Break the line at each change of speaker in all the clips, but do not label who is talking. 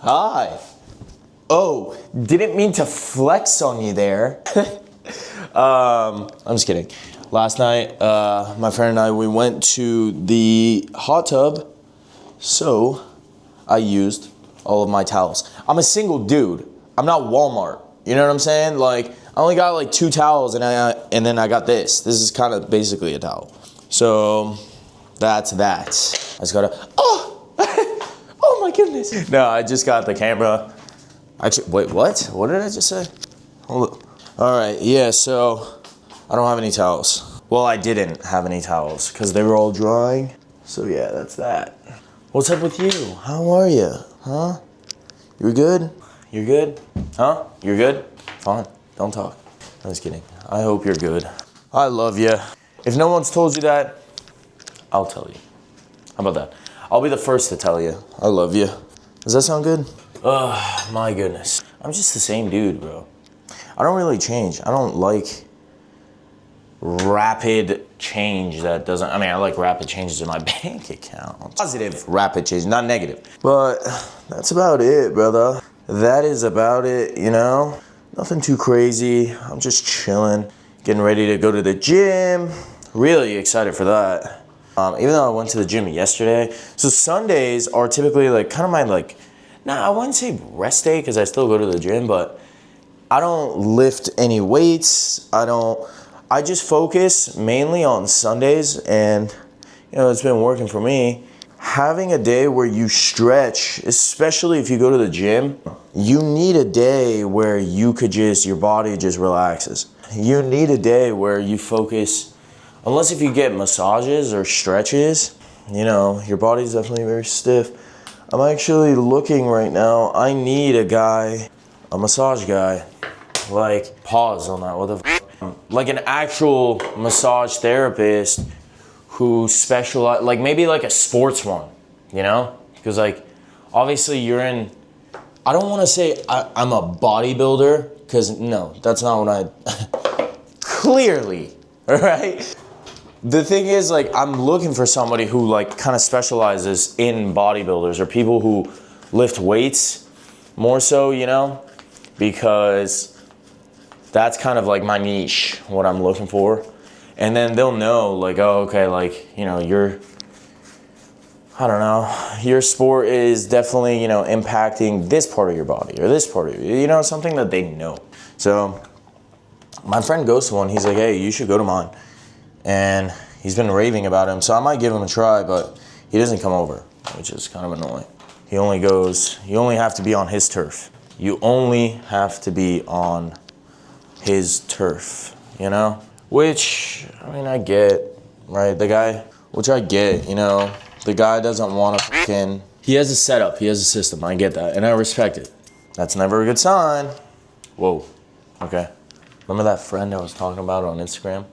Hi. Oh, didn't mean to flex on you there. I'm just kidding. Last night, my friend and I, we went to the hot tub, so I used all of my towels. I'm a single dude. I'm not Walmart. You know what I'm saying? Like, I only got like 2 towels, and then I got this. This is kind of basically a towel. So that's that. I just gotta. Oh, oh my goodness. No, I just got the camera. Actually, wait, what? What did I just say? Hold up. All right, yeah. So I don't have any towels. Well, I didn't have any towels because they were all drying. So yeah, that's that. What's up with you? How are you? Huh? You're good? You're good? Huh? You're good? Fine. Don't talk. I'm just kidding. I hope you're good. I love you. If no one's told you that, I'll tell you. How about that? I'll be the first to tell you. I love you. Does that sound good? Ugh, my goodness. I'm just the same dude, bro. I don't really change. I don't like rapid change that doesn't, I mean, I like rapid changes in my bank account. Positive rapid change, not negative. But that's about it, brother. That is about it, you know? Nothing too crazy. I'm just chilling, getting ready to go to the gym. Really excited for that. Even though I went to the gym yesterday. So Sundays are typically like kind of my like, I wouldn't say rest day because I still go to the gym, but I don't lift any weights. I just focus mainly on Sundays, and you know, it's been working for me. Having a day where you stretch, especially if you go to the gym, you need a day where you could your body just relaxes. You need a day where you focus, unless if you get massages or stretches, you know, your body's definitely very stiff. I'm actually looking right now, I need a massage guy. Like, pause on that, what the f? Like an actual massage therapist who specialize, like maybe like a sports one, you know? Because like, obviously you're in, I don't want to say I'm a bodybuilder, because no, that's not what I, clearly, all right? The thing is, like, I'm looking for somebody who like kind of specializes in bodybuilders or people who lift weights more so, you know? Because that's kind of like my niche, what I'm looking for. And then they'll know, like, oh, okay, like, you know, I don't know, your sport is definitely, you know, impacting this part of your body or this part of you know, something that they know. So my friend goes to one, he's like, hey, you should go to mine. And he's been raving about him, so I might give him a try, but he doesn't come over, which is kind of annoying. You only have to be on his turf. You only have to be on his turf, you know? Which, I mean, I get, right? Which I get, you know? The guy doesn't want to he has a setup, he has a system, I get that, and I respect it. That's never a good sign. Whoa, okay. Remember that friend I was talking about on Instagram?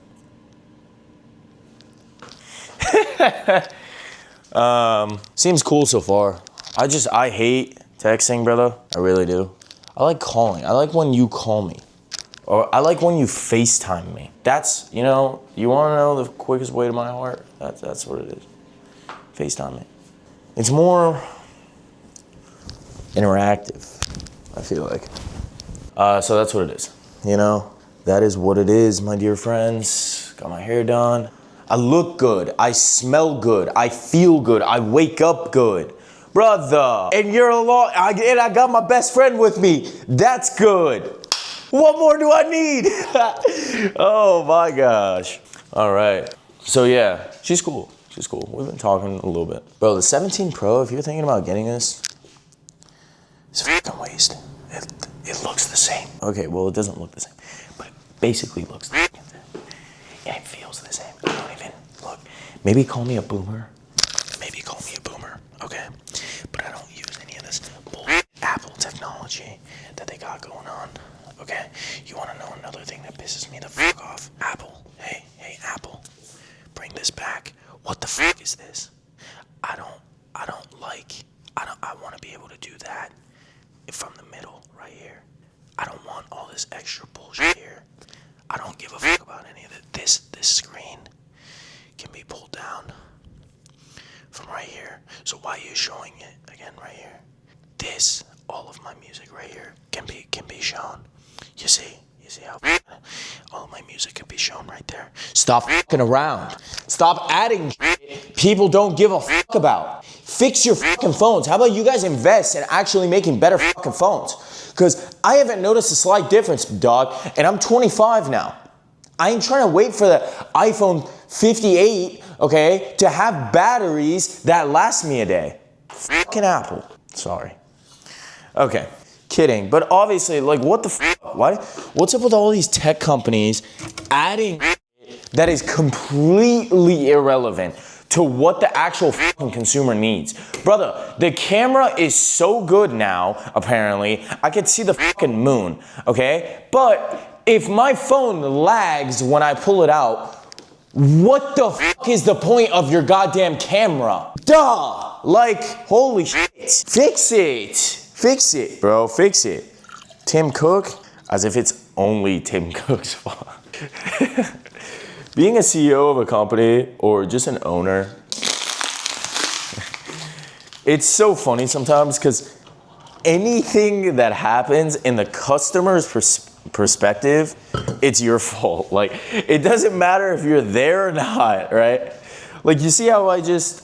Seems cool so far. I hate texting, brother. I really do. I like calling. I like when you call me. Or I like when you FaceTime me. That's, you know, you want to know the quickest way to my heart? That's what it is. FaceTime me. It's more interactive, I feel like. So that's what it is. You know, that is what it is, my dear friends. Got my hair done. I look good. I smell good. I feel good. I wake up good. Brother, and you're alone, and I got my best friend with me. That's good. What more do I need? Oh my gosh. All right. So yeah, she's cool. She's cool. We've been talking a little bit. Bro, the 17 Pro, if you're thinking about getting this, it's a fucking waste. It looks the same. Okay, well, it doesn't look the same, but it basically looks the same. And it feels the same. I don't even, look, maybe call me a boomer. Maybe call me a boomer, okay? But I don't use any of this bullshit Apple technology that they got going on, okay? You wanna know another thing that pisses me the fuck off? Apple, hey, Apple, bring this back. What the fuck is this? I wanna be able to do that from the middle, right here. I don't want all this extra bullshit here. I don't give a fuck about any of it. This screen can be pulled down from right here. So why are you showing it again right here? This, all of my music right here can be shown. You see how all of my music can be shown right there. Stop fucking around. Stop adding shit people don't give a fuck about. Fix your fucking phones. How about you guys invest in actually making better fucking phones? Because I haven't noticed a slight difference, dog, and I'm 25 now. I ain't trying to wait for the iPhone 58, okay, to have batteries that last me a day. Fucking Apple. Sorry. Okay, kidding. But obviously, like, what the fuck? What's up with all these tech companies adding that is completely irrelevant to what the actual fucking consumer needs? Brother, the camera is so good now, apparently. I could see the fucking moon, okay? But if my phone lags when I pull it out, what the fuck is the point of your goddamn camera? Duh! Like, holy shit. Fix it. Fix it, bro. Fix it. Tim Cook? As if it's only Tim Cook's fault. Being a CEO of a company or just an owner, it's so funny sometimes because anything that happens in the customer's perspective, it's your fault. Like, it doesn't matter if you're there or not, right? Like, you see how I just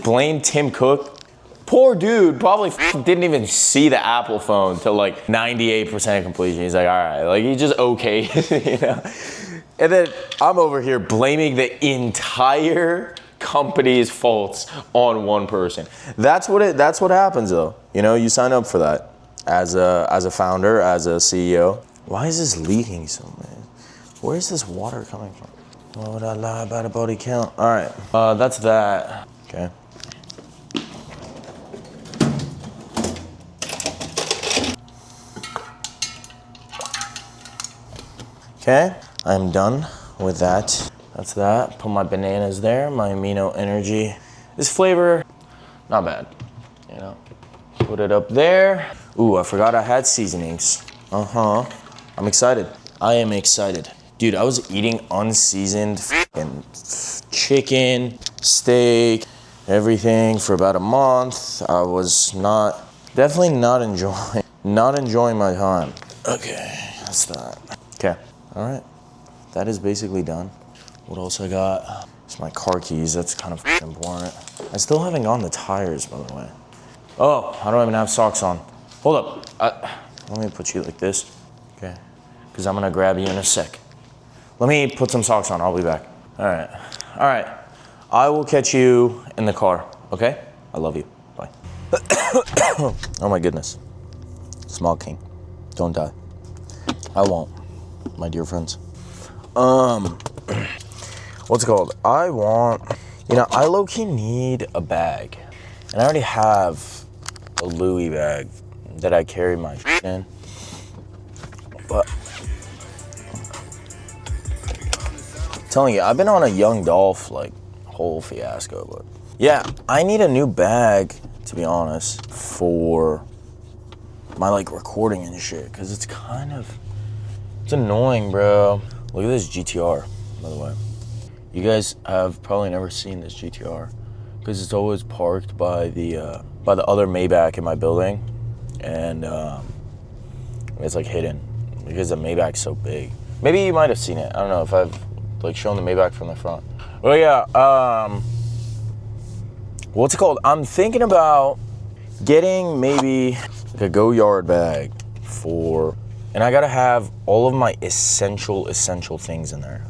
blamed Tim Cook? Poor dude probably didn't even see the Apple phone till like 98% completion. He's like, all right, like he just okay, you know? And then I'm over here blaming the entire company's faults on one person. That's what happens though. You know, you sign up for that as a founder, as a CEO. Why is this leaking so much? Where is this water coming from? Why would I lie about a body count? All right, that's that. Okay. Okay, I'm done with that. That's that. Put my bananas there, my amino energy. This flavor, not bad, you know. Put it up there. Ooh, I forgot I had seasonings. I'm excited. I am excited. Dude, I was eating unseasoned fucking chicken, steak, everything for about a month. I was definitely not enjoying my time. Okay, that's that. Okay. All right, that is basically done. What else I got? It's my car keys, that's kind of important. I still haven't gotten the tires, by the way. Oh, I don't even have socks on. Hold up, let me put you like this, okay? Because I'm gonna grab you in a sec. Let me put some socks on, I'll be back. All right. I will catch you in the car, okay? I love you, bye. Oh my goodness. Smog King, don't die. I won't. My dear friends. What's it called? I low-key need a bag. And I already have a Louis bag that I carry my shit in. But I'm telling you, I've been on a Young Dolph like whole fiasco, but yeah, I need a new bag, to be honest, for my like recording and shit, because it's annoying, bro. Look at this GTR, by the way. You guys have probably never seen this GTR because it's always parked by the other Maybach in my building, and it's like hidden because the Maybach's so big. Maybe you might have seen it. I don't know if I've like shown the Maybach from the front. Well, yeah. What's it called? I'm thinking about getting maybe like a Go Yard bag and I gotta have all of my essential things in there.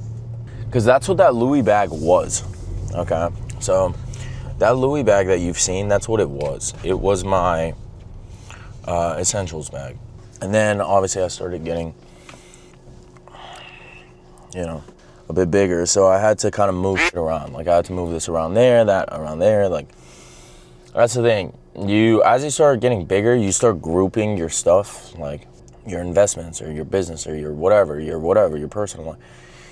Because that's what that Louis bag was, okay? So that Louis bag that you've seen, that's what it was. It was my essentials bag. And then obviously I started getting, a bit bigger. So I had to kind of move it around. Like I had to move this around there, that around there. Like, that's the thing. As you start getting bigger, you start grouping your stuff, like your investments or your business or your personal life.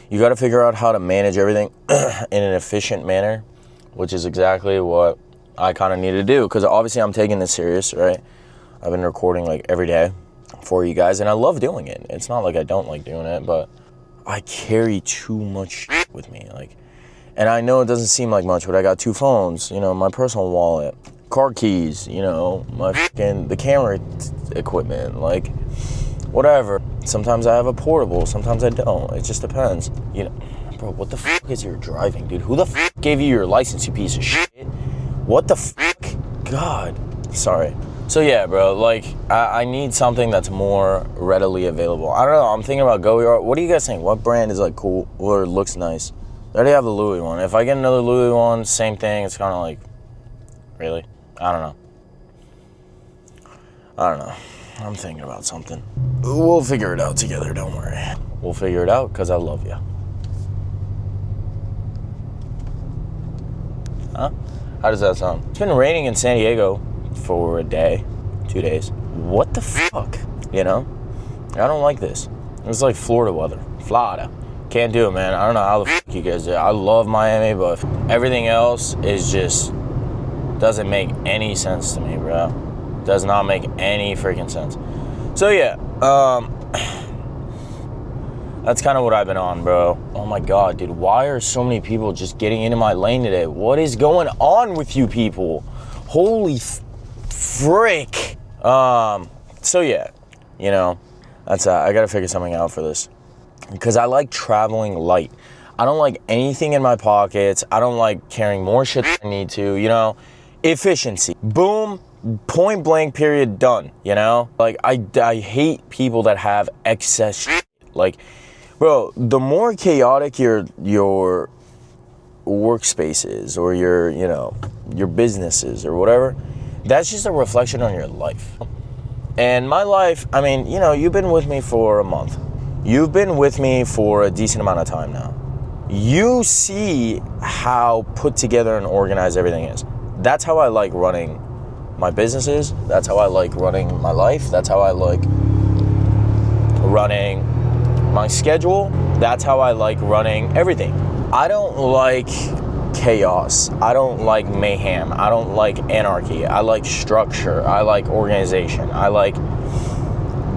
You got to figure out how to manage everything in an efficient manner, which is exactly what I kind of need to do. Because obviously I'm taking this serious, right? I've been recording like every day for you guys, and I love doing it. It's not like I don't like doing it, but I carry too much shit with me. Like And I know it doesn't seem like much, but I got 2 phones, my personal wallet, car keys, the camera equipment, like, whatever. Sometimes I have a portable, sometimes I don't. It just depends. Bro, what the fuck is your driving, dude? Who the fuck gave you your license, you piece of shit? What the fuck? God. Sorry. So yeah, bro, like, I need something that's more readily available. I don't know, I'm thinking about Go Yard. What do you guys think? What brand is, like, cool or looks nice? I already have the Louis one. If I get another Louis one, same thing. It's kind of like, really? I don't know. I'm thinking about something. We'll figure it out together, don't worry. We'll figure it out because I love you. Huh? How does that sound? It's been raining in San Diego for a day, 2 days. What the fuck? I don't like this. It's like Florida weather. Florida. Can't do it, man. I don't know how the fuck you guys do it. I love Miami, but everything else is just doesn't make any sense to me, bro. Does not make any freaking sense. So yeah, that's kind of what I've been on, bro. Oh my God, dude, why are so many people just getting into my lane today? What is going on with you people? Holy frick. So yeah, that's I gotta figure something out for this. Because I like traveling light. I don't like anything in my pockets. I don't like carrying more shit than I need to, Efficiency. Boom, point blank, period, done, Like, I hate people that have excess shit. Like, bro, the more chaotic your workspace is or your businesses or whatever, that's just a reflection on your life. And my life, I mean, you've been with me for a month. You've been with me for a decent amount of time now. You see how put together and organized everything is. That's how I like running my businesses. That's how I like running my life. That's how I like running my schedule. That's how I like running everything. I don't like chaos. I don't like mayhem. I don't like anarchy. I like structure. I like organization. I like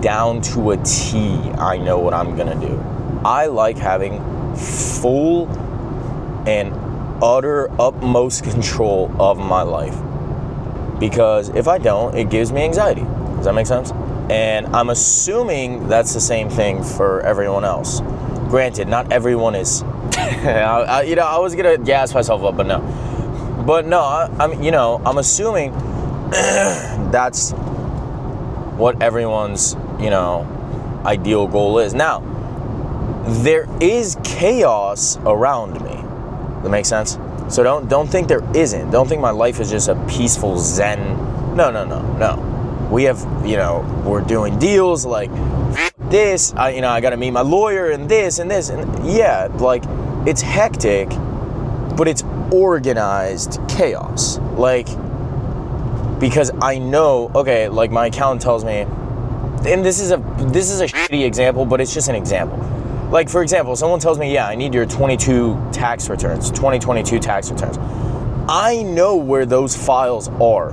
down to a T, I know what I'm gonna do. I like having full and utter utmost control of my life. Because if I don't, it gives me anxiety. Does that make sense? And I'm assuming that's the same thing for everyone else. Granted, not everyone is. I was gonna gas myself up, but no. I'm assuming that's what everyone's, ideal goal is. Now, there is chaos around me. That makes sense? So don't think there isn't. Don't think my life is just a peaceful zen. No. We have, we're doing deals like this. I got to meet my lawyer and this and this. And yeah, like, it's hectic, but it's organized chaos. Like, because I know, okay, like my accountant tells me, and this is a shitty example, but it's just an example. Like, for example, someone tells me, yeah, I need your 2022 tax returns. I know where those files are.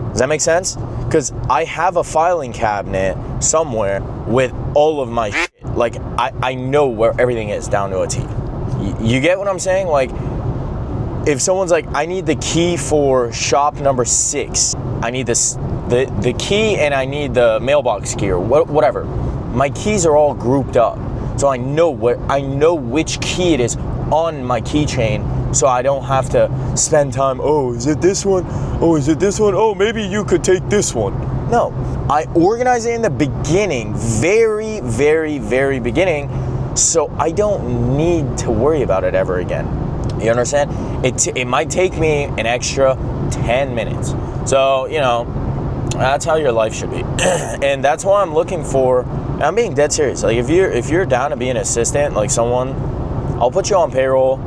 Does that make sense? Because I have a filing cabinet somewhere with all of my shit. Like, I know where everything is down to a T. You get what I'm saying? Like, if someone's like, I need the key for shop number 6. I need the key and I need the mailbox key or whatever. My keys are all grouped up. So I know which key it is on my keychain, so I don't have to spend time, oh, is it this one? Oh, is it this one? Oh, maybe you could take this one. No, I organize it in the beginning, very, very, very beginning, so I don't need to worry about it ever again. You understand? It might take me an extra 10 minutes. So, that's how your life should be. And that's why I'm looking for, I'm being dead serious. Like, if you're down to be an assistant, like someone, I'll put you on payroll,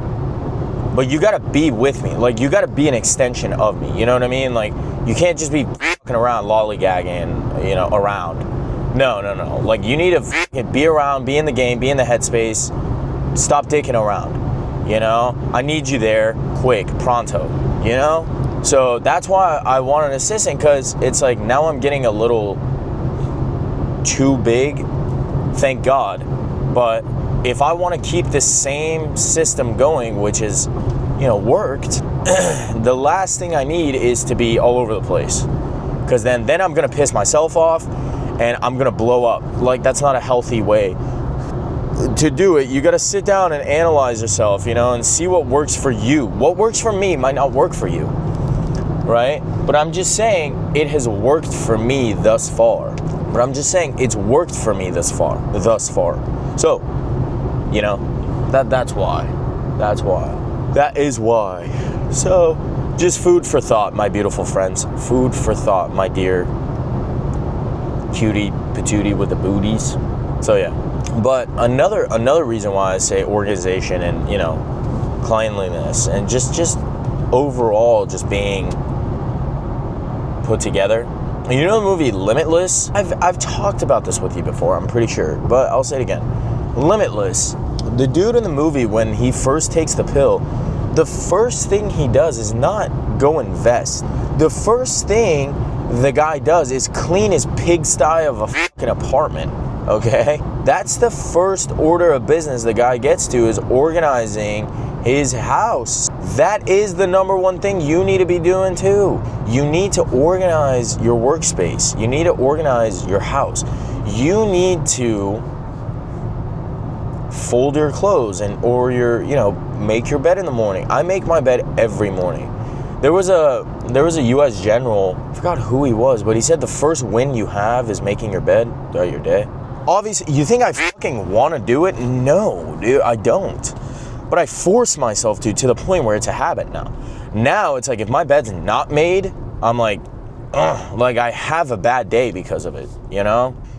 but you gotta be with me. Like, you gotta be an extension of me. You know what I mean? Like, you can't just be fucking around, lollygagging, around. No. Like, you need to be around, be in the game, be in the headspace. Stop dicking around. I need you there, quick, pronto. So that's why I want an assistant, because it's like now I'm getting a little too big, thank God. But if I want to keep the same system going, which is worked, the last thing I need is to be all over the place. Because then I'm going to piss myself off and I'm going to blow up. Like, that's not a healthy way to do it. You got to sit down and analyze yourself, and see what works for you. What works for me might not work for you, right? But I'm just saying it has worked for me thus far. But I'm just saying it's worked for me thus far. So, that's why. That is why. So, just food for thought, my beautiful friends. Food for thought, my dear cutie patootie with the booties. So yeah. But another reason why I say organization and, cleanliness and just overall just being put together. You know the movie Limitless? I've talked about this with you before, I'm pretty sure, but I'll say it again. Limitless. The dude in the movie, when he first takes the pill, the first thing he does is not go invest. The first thing the guy does is clean his pigsty of a fucking apartment, okay? That's the first order of business the guy gets to, is organizing his house. That is the number one thing you need to be doing too. You need to organize your workspace. You need to organize your house. You need to fold your clothes or make your bed in the morning. I make my bed every morning. There was a US general, I forgot who he was, but he said the first win you have is making your bed throughout your day. Obviously, you think I fucking want to do it? No, dude, I don't. But I force myself to the point where it's a habit now. Now it's like if my bed's not made, I'm like, ugh, like I have a bad day because of it,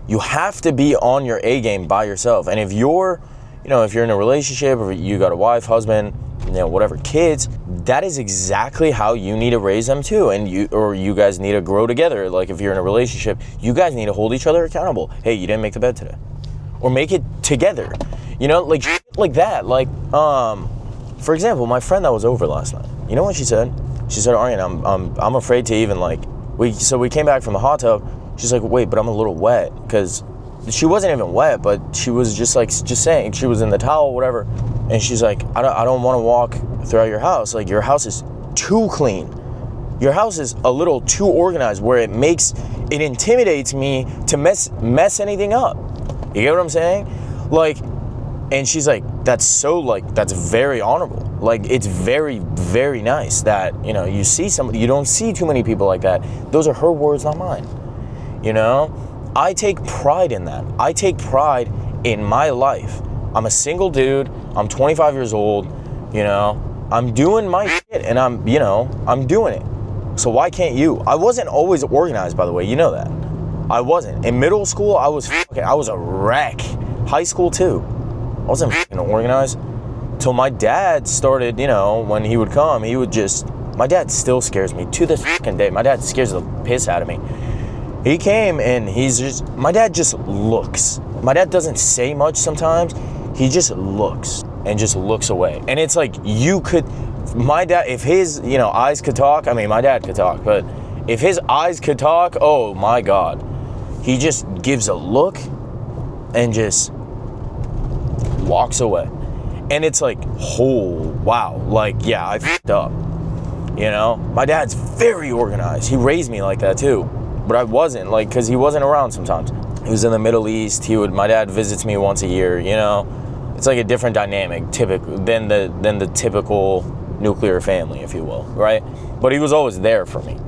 You have to be on your A game by yourself. And if you're in a relationship or you got a wife, husband, whatever, kids, that is exactly how you need to raise them too. And you guys need to grow together. Like if you're in a relationship, you guys need to hold each other accountable. Hey, you didn't make the bed today. Or make it together. Like shit like that. Like, for example, my friend that was over last night, you know what she said? She said, Aryan, I'm afraid to even we came back from the hot tub. She's like, wait, but I'm a little wet, because she wasn't even wet, but she was just saying, she was in the towel, whatever. And she's like, I don't want to walk throughout your house. Like, your house is too clean. Your house is a little too organized where it intimidates me to mess anything up. You get what I'm saying? Like, and she's like, that's very honorable. Like, it's very, very nice that, you see somebody, you don't see too many people like that. Those are her words, not mine. I take pride in that. I take pride in my life. I'm a single dude. I'm 25 years old. I'm doing my shit and I'm doing it. So why can't you? I wasn't always organized, by the way. You know that. I wasn't. In middle school, I was a wreck. High school too. I wasn't organized. Till my dad started, when he would come, my dad still scares me to this fucking day. My dad scares the piss out of me. He came and my dad just looks. My dad doesn't say much sometimes. He just looks and just looks away. And it's like my dad, if his, eyes could talk, my dad could talk, but if his eyes could talk, oh my God. He just gives a look and just walks away. And it's like, oh, wow. Like, yeah, I f***ed up. My dad's very organized. He raised me like that too. But I wasn't, because he wasn't around sometimes. He was in the Middle East. My dad visits me once a year, It's like a different dynamic than the typical nuclear family, if you will, right? But he was always there for me.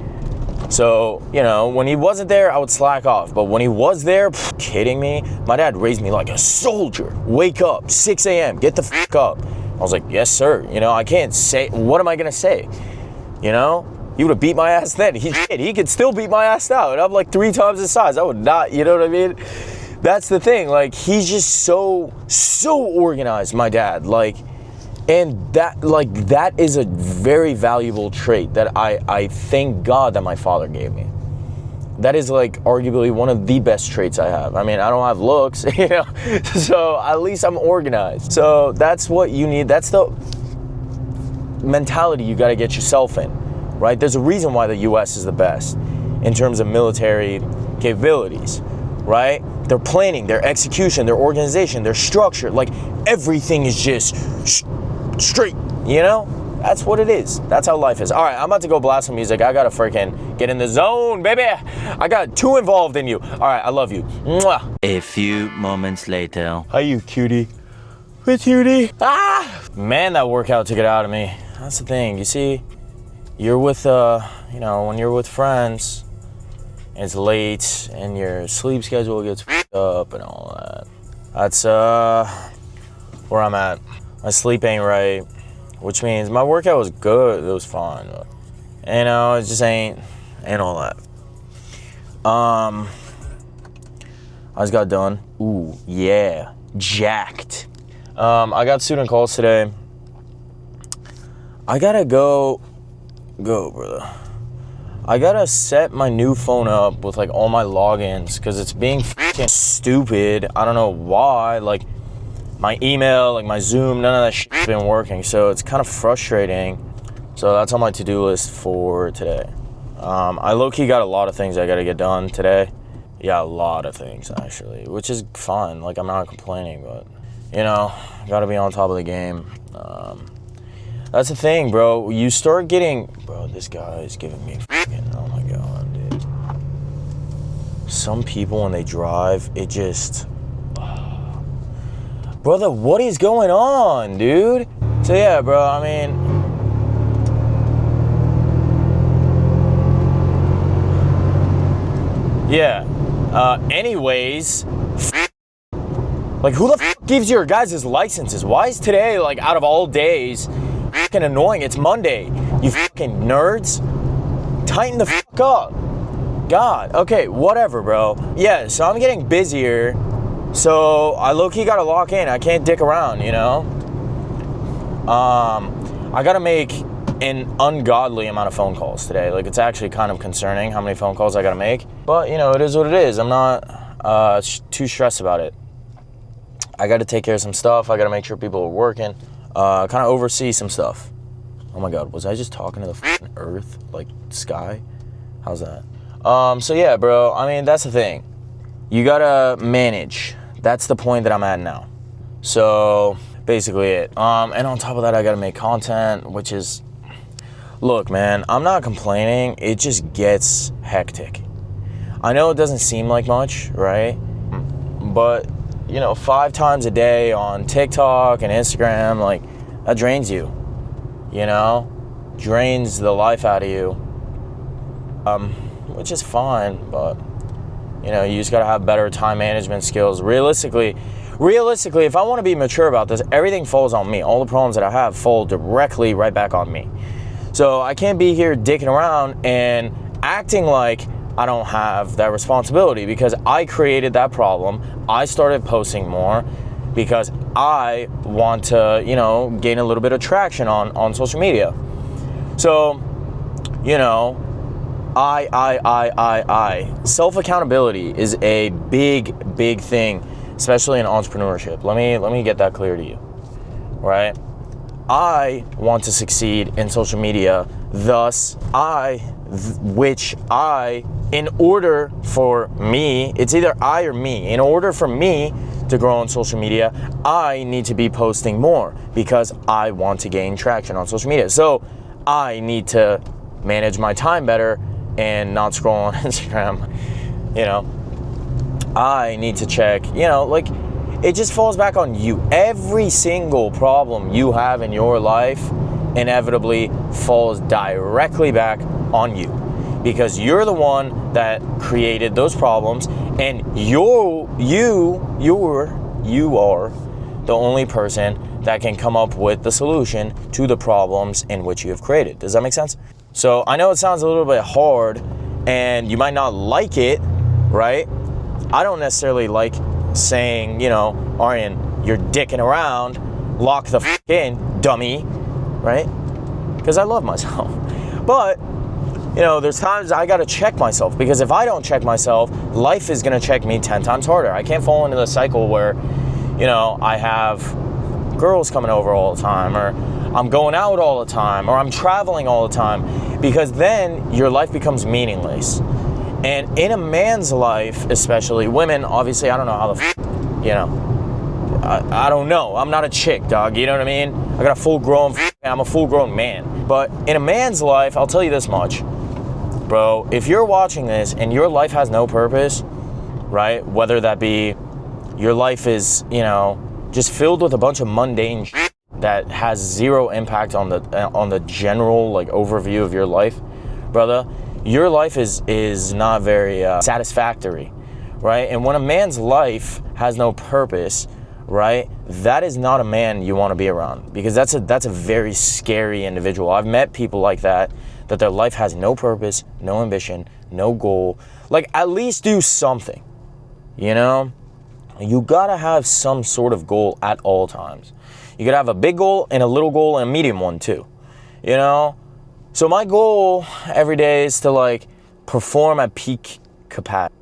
So, when he wasn't there, I would slack off. But when he was there, kidding me? My dad raised me like a soldier. Wake up, 6 a.m., get the fuck up. I was like, yes, sir. I can't say, what am I going to say? He would have beat my ass then. He could still beat my ass now. And I'm like 3 times his size. I would not, you know what I mean? That's the thing. Like, he's just so organized, my dad. Like, and that is a very valuable trait that I thank God that my father gave me. That is arguably one of the best traits I have. I don't have looks, so at least I'm organized. So that's what you need. That's the mentality you got to get yourself in. Right? There's a reason why the US is the best in terms of military capabilities, right? Their planning, their execution, their organization, their structure, everything is just straight, That's what it is. That's how life is. All right, I'm about to go blast some music. I gotta freaking get in the zone, baby. I got too involved in you. All right, I love you. Mwah.
A few moments later.
Hi, you cutie. Hey, cutie. Ah! Man, that workout took it out of me. That's the thing. You see, you're with, you know, when you're with friends, and it's late, and your sleep schedule gets f***ed up and all that. That's, where I'm at. My sleep ain't right, which means my workout was good. It was fine. But, you know, it just ain't all that. I just got done. Ooh, yeah. Jacked. I got student calls today. I gotta go, brother. I gotta set my new phone up with like all my logins because it's being fucking stupid. I don't know why. Like my email, like my Zoom, none of that shit's been working. So it's kind of frustrating. So that's on my to-do list for today. I low-key got a lot of things I gotta get done today. Yeah, a lot of things actually, which is fine. Like I'm not complaining, but you know, gotta be on top of the game. That's the thing, bro. You start getting, bro, this guy is giving me fucking, oh my God, dude. Some people when they drive, it just, brother, what is going on, dude? So yeah, bro, I mean, yeah. Anyways, like who the fuck gives your guys' licenses? Why is today, like out of all days, fucking annoying? It's Monday, you fucking nerds. Tighten the fuck up. God, okay, whatever, bro. Yeah, so I'm getting busier, so I low-key gotta lock in. I can't dick around, you know? I gotta make an ungodly amount of phone calls today. Like, it's actually kind of concerning how many phone calls I gotta make. But, you know, it is what it is. I'm not too stressed about it. I gotta take care of some stuff. I gotta make sure people are working. Kind of oversee some stuff. Oh my God, was I just talking to the fucking earth? Like, sky? How's that? So yeah, bro, I mean, that's the thing. You gotta manage. That's the point that I'm at now. So, basically it. And on top of that, I gotta make content, which is, look, man, I'm not complaining. It just gets hectic. I know it doesn't seem like much, right? But, you know, 5 times a day on TikTok and Instagram, like, that drains you, you know? Drains the life out of you. Which is fine, but, you know, you just gotta have better time management skills. Realistically, if I wanna be mature about this, everything falls on me. All the problems that I have fall directly right back on me. So I can't be here dicking around and acting like I don't have that responsibility because I created that problem. I started posting more because I want to, you know, gain a little bit of traction on social media. So, you know, self-accountability is a big thing, especially in entrepreneurship. Let me get that clear to you, right? I want to succeed in social media, thus in order for me, it's either I or me. In order for me to grow on social media, I need to be posting more because I want to gain traction on social media. So I need to manage my time better and not scroll on Instagram, you know. I need to check, you know, like, it just falls back on you. Every single problem you have in your life inevitably falls directly back on you because you're the one that created those problems, and you are the only person that can come up with the solution to the problems in which you have created. Does that make sense? So I know it sounds a little bit hard and you might not like it, right? I don't necessarily like saying, you know, Aryan, you're dicking around, lock the f*** in, dummy, right? Because I love myself. But, you know, there's times I gotta check myself, because if I don't check myself, life is gonna check me 10 times harder. I can't fall into the cycle where, you know, I have girls coming over all the time, or I'm going out all the time, or I'm traveling all the time, because then your life becomes meaningless. And in a man's life, especially women, obviously, I don't know how the you know, I don't know. I'm not a chick, dog. You know what I mean? I got a full grown family. I'm a full-grown man. But in a man's life, I'll tell you this much, bro, if you're watching this and your life has no purpose, right? Whether that be your life is, just filled with a bunch of mundane shit that has zero impact on the general like overview of your life, brother, your life is not very satisfactory, right? And when a man's life has no purpose, right, that is not a man you want to be around, because that's a very scary individual. I've met people like that their life has no purpose, no ambition, no goal. Like, at least do something, You gotta have some sort of goal at all times. You gotta have a big goal and a little goal and a medium one too, So my goal every day is to like perform at peak capacity,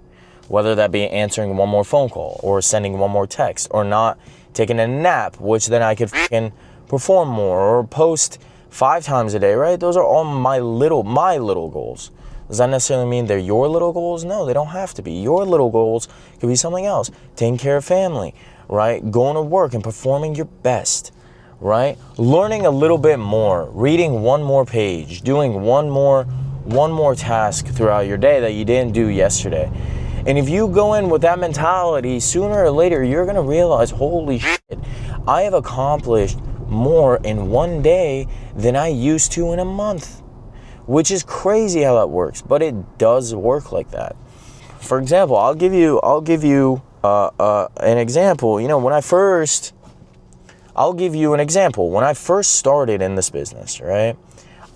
whether that be answering one more phone call or sending one more text or not taking a nap, which then I could fucking perform more, or post 5 times a day, right? Those are all my little goals. Does that necessarily mean they're your little goals? No, they don't have to be. Your little goals could be something else. Taking care of family, right? Going to work and performing your best, right? Learning a little bit more, reading one more page, doing one more task throughout your day that you didn't do yesterday. And if you go in with that mentality, sooner or later, you're going to realize, holy shit, I have accomplished more in one day than I used to in a month, which is crazy how that works, but it does work like that. For example, I'll give you an example. I'll give you an example. When I first started in this business, right,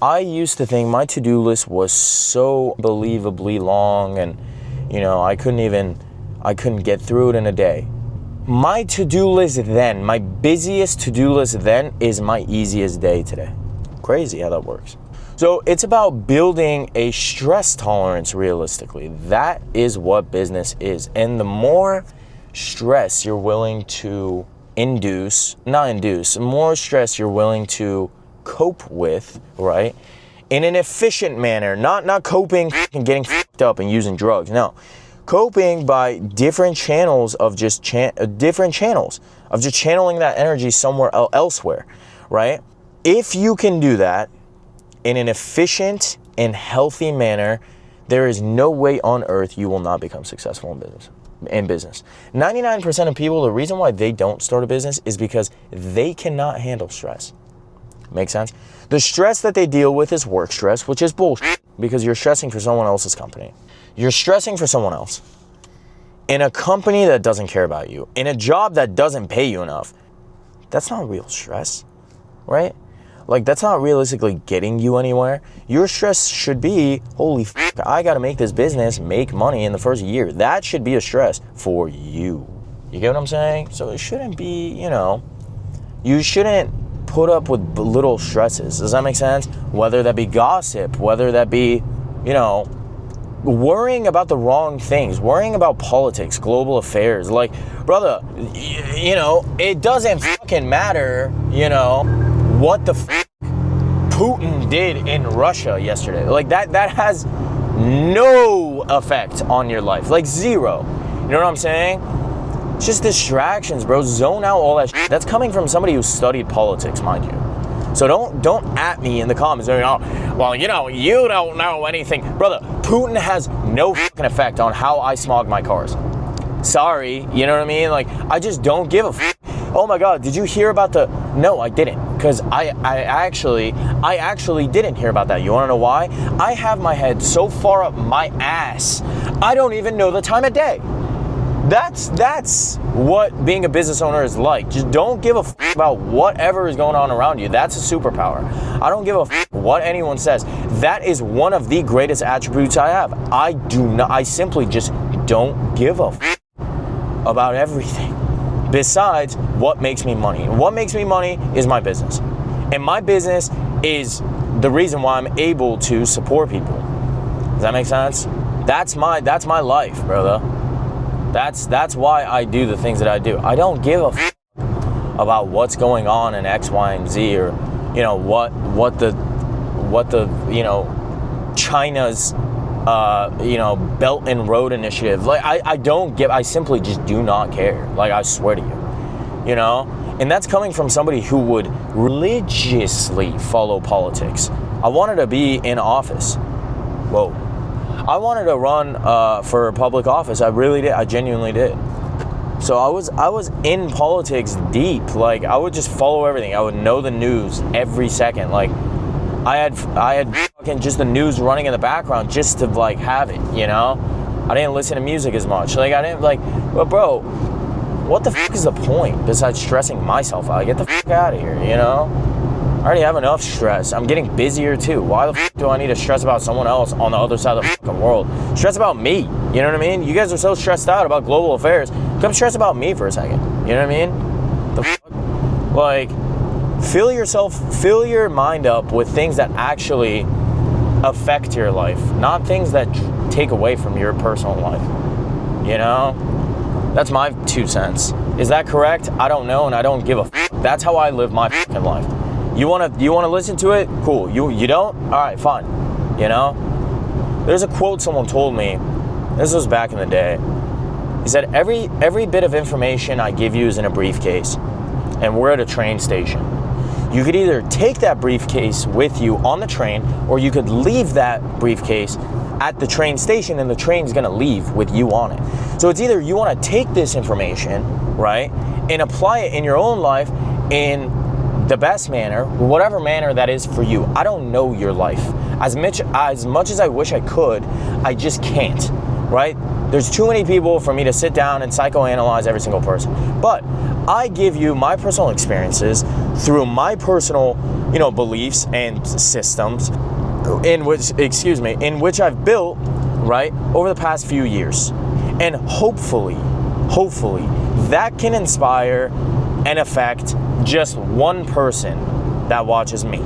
I used to think my to-do list was so unbelievably long, and I couldn't get through it in a day. My to-do list then, my busiest to-do list then, is my easiest day today. Crazy how that works. So it's about building a stress tolerance realistically. That is what business is. And the more stress you're willing to more stress you're willing to cope with, right? In an efficient manner, not coping and getting fucked up and using drugs. No. Coping by different channels of just channeling that energy somewhere elsewhere, right? If you can do that in an efficient and healthy manner, there is no way on earth you will not become successful in business. 99% of people, the reason why they don't start a business is because they cannot handle stress. Make sense? The stress that they deal with is work stress, which is bullshit, because you're stressing for someone else's company. You're stressing for someone else in a company that doesn't care about you, in a job that doesn't pay you enough. That's not real stress, right? Like, that's not realistically getting you anywhere. Your stress should be, holy fuck, I gotta make this business make money in the first year. That should be a stress for you. You get what I'm saying? So it shouldn't be, you shouldn't put up with little stresses. Does that make sense? Whether that be gossip, whether that be, worrying about the wrong things, worrying about politics, global affairs. Like, brother, it doesn't fucking matter, what the Putin did in Russia yesterday. Like, that has no effect on your life. Like, zero. You know what I'm saying? It's just distractions, bro. Zone out all that shit. That's coming from somebody who studied politics, mind you. So don't at me in the comments saying, you don't know anything. Brother, Putin has no fucking effect on how I smog my cars. Sorry, you know what I mean? Like, I just don't give a fuck. Oh my God, did you hear about No, I didn't. Because I actually didn't hear about that. You wanna know why? I have my head so far up my ass, I don't even know the time of day. That's what being a business owner is like. Just don't give a f*** about whatever is going on around you. That's a superpower. I don't give a f*** what anyone says. That is one of the greatest attributes I have. I simply just don't give a f*** about everything besides what makes me money. And what makes me money is my business. And my business is the reason why I'm able to support people. Does that make sense? That's my life, brother. That's why I do the things that I do. I don't give a f*** about what's going on in X, Y, and Z, or what the China's Belt and Road Initiative. Like, I simply just do not care. Like, I swear to you, And that's coming from somebody who would religiously follow politics. I wanted to be in office. Whoa. I wanted to run for public office. I really did. I genuinely did. So I was in politics deep. Like, I would just follow everything. I would know the news every second. Like, I had fucking just the news running in the background just to like have it, you know? I didn't listen to music as much. Like, I didn't like, but bro, what the fuck is the point besides stressing myself out? Get the fuck out of here, you know? I already have enough stress. I'm getting busier too. Why the fuck do I need to stress about someone else on the other side of the fucking world? Stress about me, you know what I mean? You guys are so stressed out about global affairs. Come stress about me for a second, you know what I mean? The fuck? Like, fill your mind up with things that actually affect your life, not things that take away from your personal life, you know? That's my 2 cents. Is that correct? I don't know, and I don't give a fuck. That's how I live my fucking life. You wanna listen to it? Cool. You don't? All right, fine. You know? There's a quote someone told me. This was back in the day. He said, every bit of information I give you is in a briefcase, and we're at a train station. You could either take that briefcase with you on the train, or you could leave that briefcase at the train station, and the train's gonna leave with you on it. So it's either you wanna take this information, right, and apply it in your own life in the best manner, whatever manner that is for you. I don't know your life. As much as I wish I could, I just can't, right? There's too many people for me to sit down and psychoanalyze every single person. But I give you my personal experiences through my personal, beliefs and systems in which I've built, right, over the past few years. And hopefully, that can inspire and affect just one person that watches me.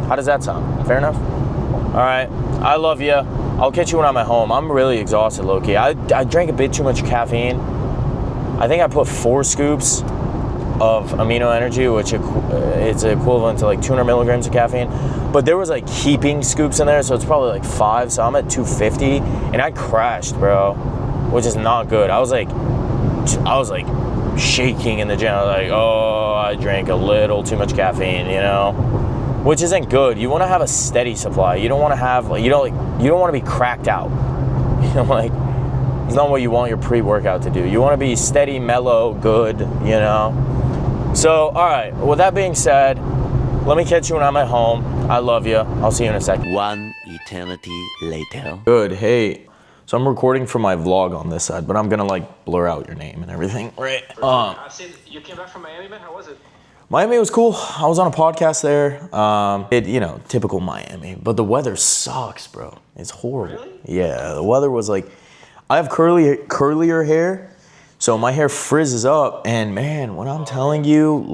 How does that sound? Fair enough? All right. I love you. I'll catch you when I'm at home. I'm really exhausted, low-key. I drank a bit too much caffeine. I think I put 4 scoops of amino energy, which it's equivalent to like 200 milligrams of caffeine. But there was like heaping scoops in there, so it's probably like 5. So I'm at 250, and I crashed, bro, which is not good. I was like shaking in the gym. I was like, oh, I drank a little too much caffeine, which isn't good. You want to have a steady supply. You don't want to have you don't want to be cracked out. It's not what you want your pre-workout to do. You want to be steady, mellow, good, So, all right, with that being said, let me catch you when I'm at home. I love you. I'll see you in a second.
One eternity later.
Good. Hey, so I'm recording for my vlog on this side, but I'm going to blur out your name and everything, right?
I've seen you came back from Miami, man. How was it?
Miami was cool. I was on a podcast there. Typical Miami, but the weather sucks, bro. It's horrible.
Really?
Yeah, the weather was like, I have curlier hair, so my hair frizzes up, and man, when I'm telling you,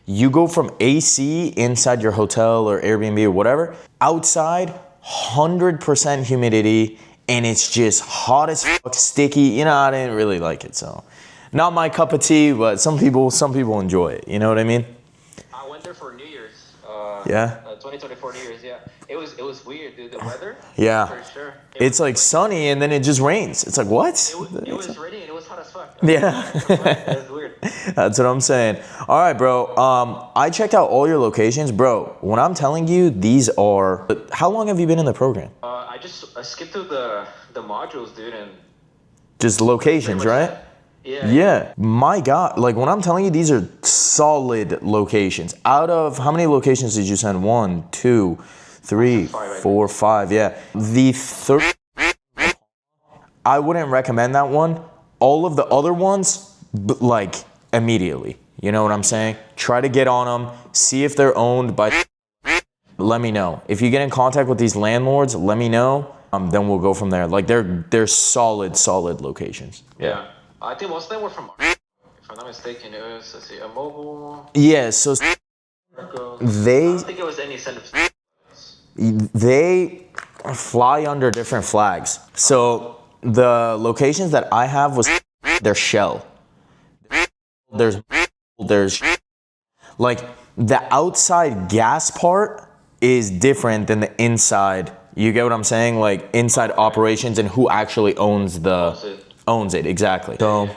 you go from AC inside your hotel or Airbnb or whatever, outside, 100% humidity, and it's just hot as fuck, sticky. I didn't really like it, so. Not my cup of tea, but some people enjoy it. You know what I mean?
I went there for New Year's.
Yeah.
2024 New Year's. Yeah. It was weird, dude. The weather.
Yeah.
For sure.
It's like sunny and then it just rains. It's like what?
It was raining and it was hot as fuck.
Yeah.
That's weird.
That's what I'm saying. All right, bro. I checked out all your locations, bro. When I'm telling you, these are. How long have you been in the program?
I skipped through the modules, dude, and.
Just locations, right? Yeah. My God. When I'm telling you, these are solid locations. Out of how many locations did you send? 1, 2, 3, 4, 5. Yeah. The third, I wouldn't recommend that one. All of the other ones, immediately. You know what I'm saying? Try to get on them. See if they're owned by. Let me know. If you get in contact with these landlords, let me know. Then we'll go from there. They're solid locations.
Yeah. I think most of them were from, if I'm not mistaken, it was, a mobile.
Yeah, so
I don't think it was any incentives.
They fly under different flags. So the locations that I have was their shell. There's the outside gas part is different than the inside. You get what I'm saying? Inside operations and who actually owns it, exactly. So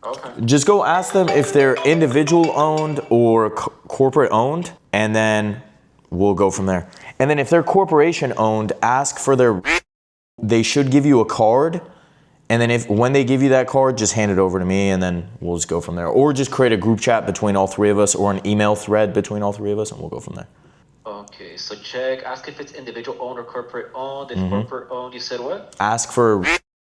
Okay.
Just go ask them if they're individual owned or corporate owned, and then we'll go from there. And then if they're corporation owned, ask for their, they should give you a card. And then when they give you that card, just hand it over to me, and then we'll just go from there. Or just create a group chat between all three of us, or an email thread between all three of us, and we'll go from there.
Okay, so ask if it's individual owned or corporate owned. If corporate owned, you said what?
Ask for,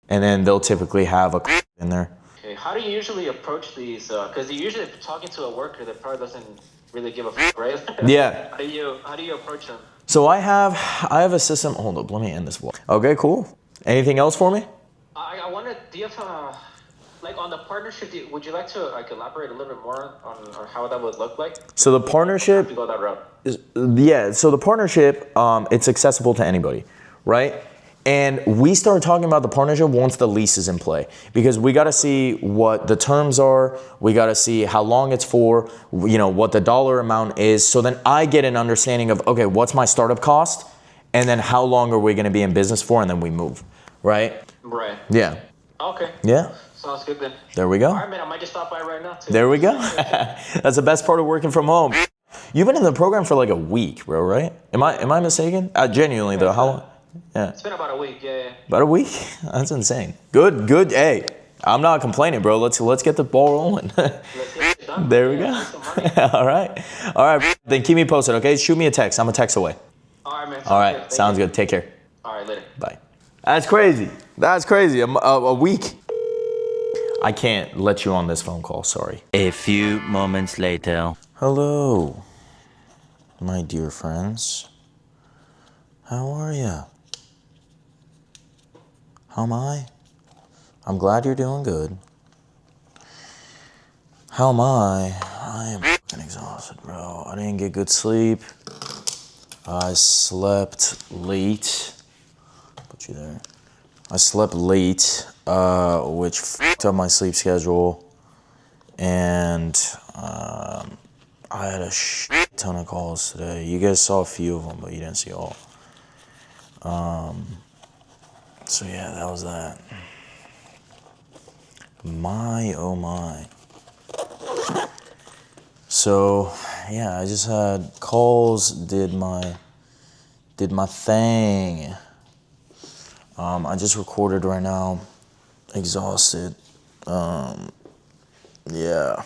and then they'll typically have a in there.
Okay, how do you usually approach these? Because you're usually talking to a worker that probably doesn't really give a right?
Yeah.
How do you approach them?
So I have a system. Hold up, let me end this vlog. Okay, cool. Anything else for me?
I wanted, do you have like on the partnership, would you like to like elaborate a little bit more on how that would look like?
So the partnership,
To go that route.
yeah, so the partnership, it's accessible to anybody, right? And we start talking about the partnership once the lease is in play, because we got to see what the terms are. We got to see how long it's for, you know, what the dollar amount is. So then I get an understanding of, okay, what's my startup cost? And then how long are we going to be in business for? And then we move, right?
Right.
Yeah.
Okay.
Yeah.
Sounds good then.
There we go.
All right, man. I might just stop by right now too.
There we go. That's the best part of working from home. You've been in the program for like a week, bro, right? Am I mistaken? Genuinely though, how long? Yeah.
It's been about a week. Yeah.
About a week? That's insane. Good. Hey, I'm not complaining, bro. Let's get the ball rolling.
Let's get it done.
There we
Yeah,
go.
make some money.
All right. Then keep me posted, okay? Shoot me a text. I'm a text away.
All right, man.
All right. Sounds good. Take care.
All right, later.
Bye. That's crazy. A week. I can't let you on this phone call. Sorry.
A few moments later.
Hello, my dear friends. How are ya? How am I? I'm glad you're doing good. How am I? I am fucking exhausted, bro. I didn't get good sleep. I slept late. Put you there. I slept late, which fucked up my sleep schedule. And I had a shit ton of calls today. You guys saw a few of them, but you didn't see all. So yeah, that was that. My, oh my. So yeah, I just had calls, did my thing. I just recorded right now, exhausted. Yeah. I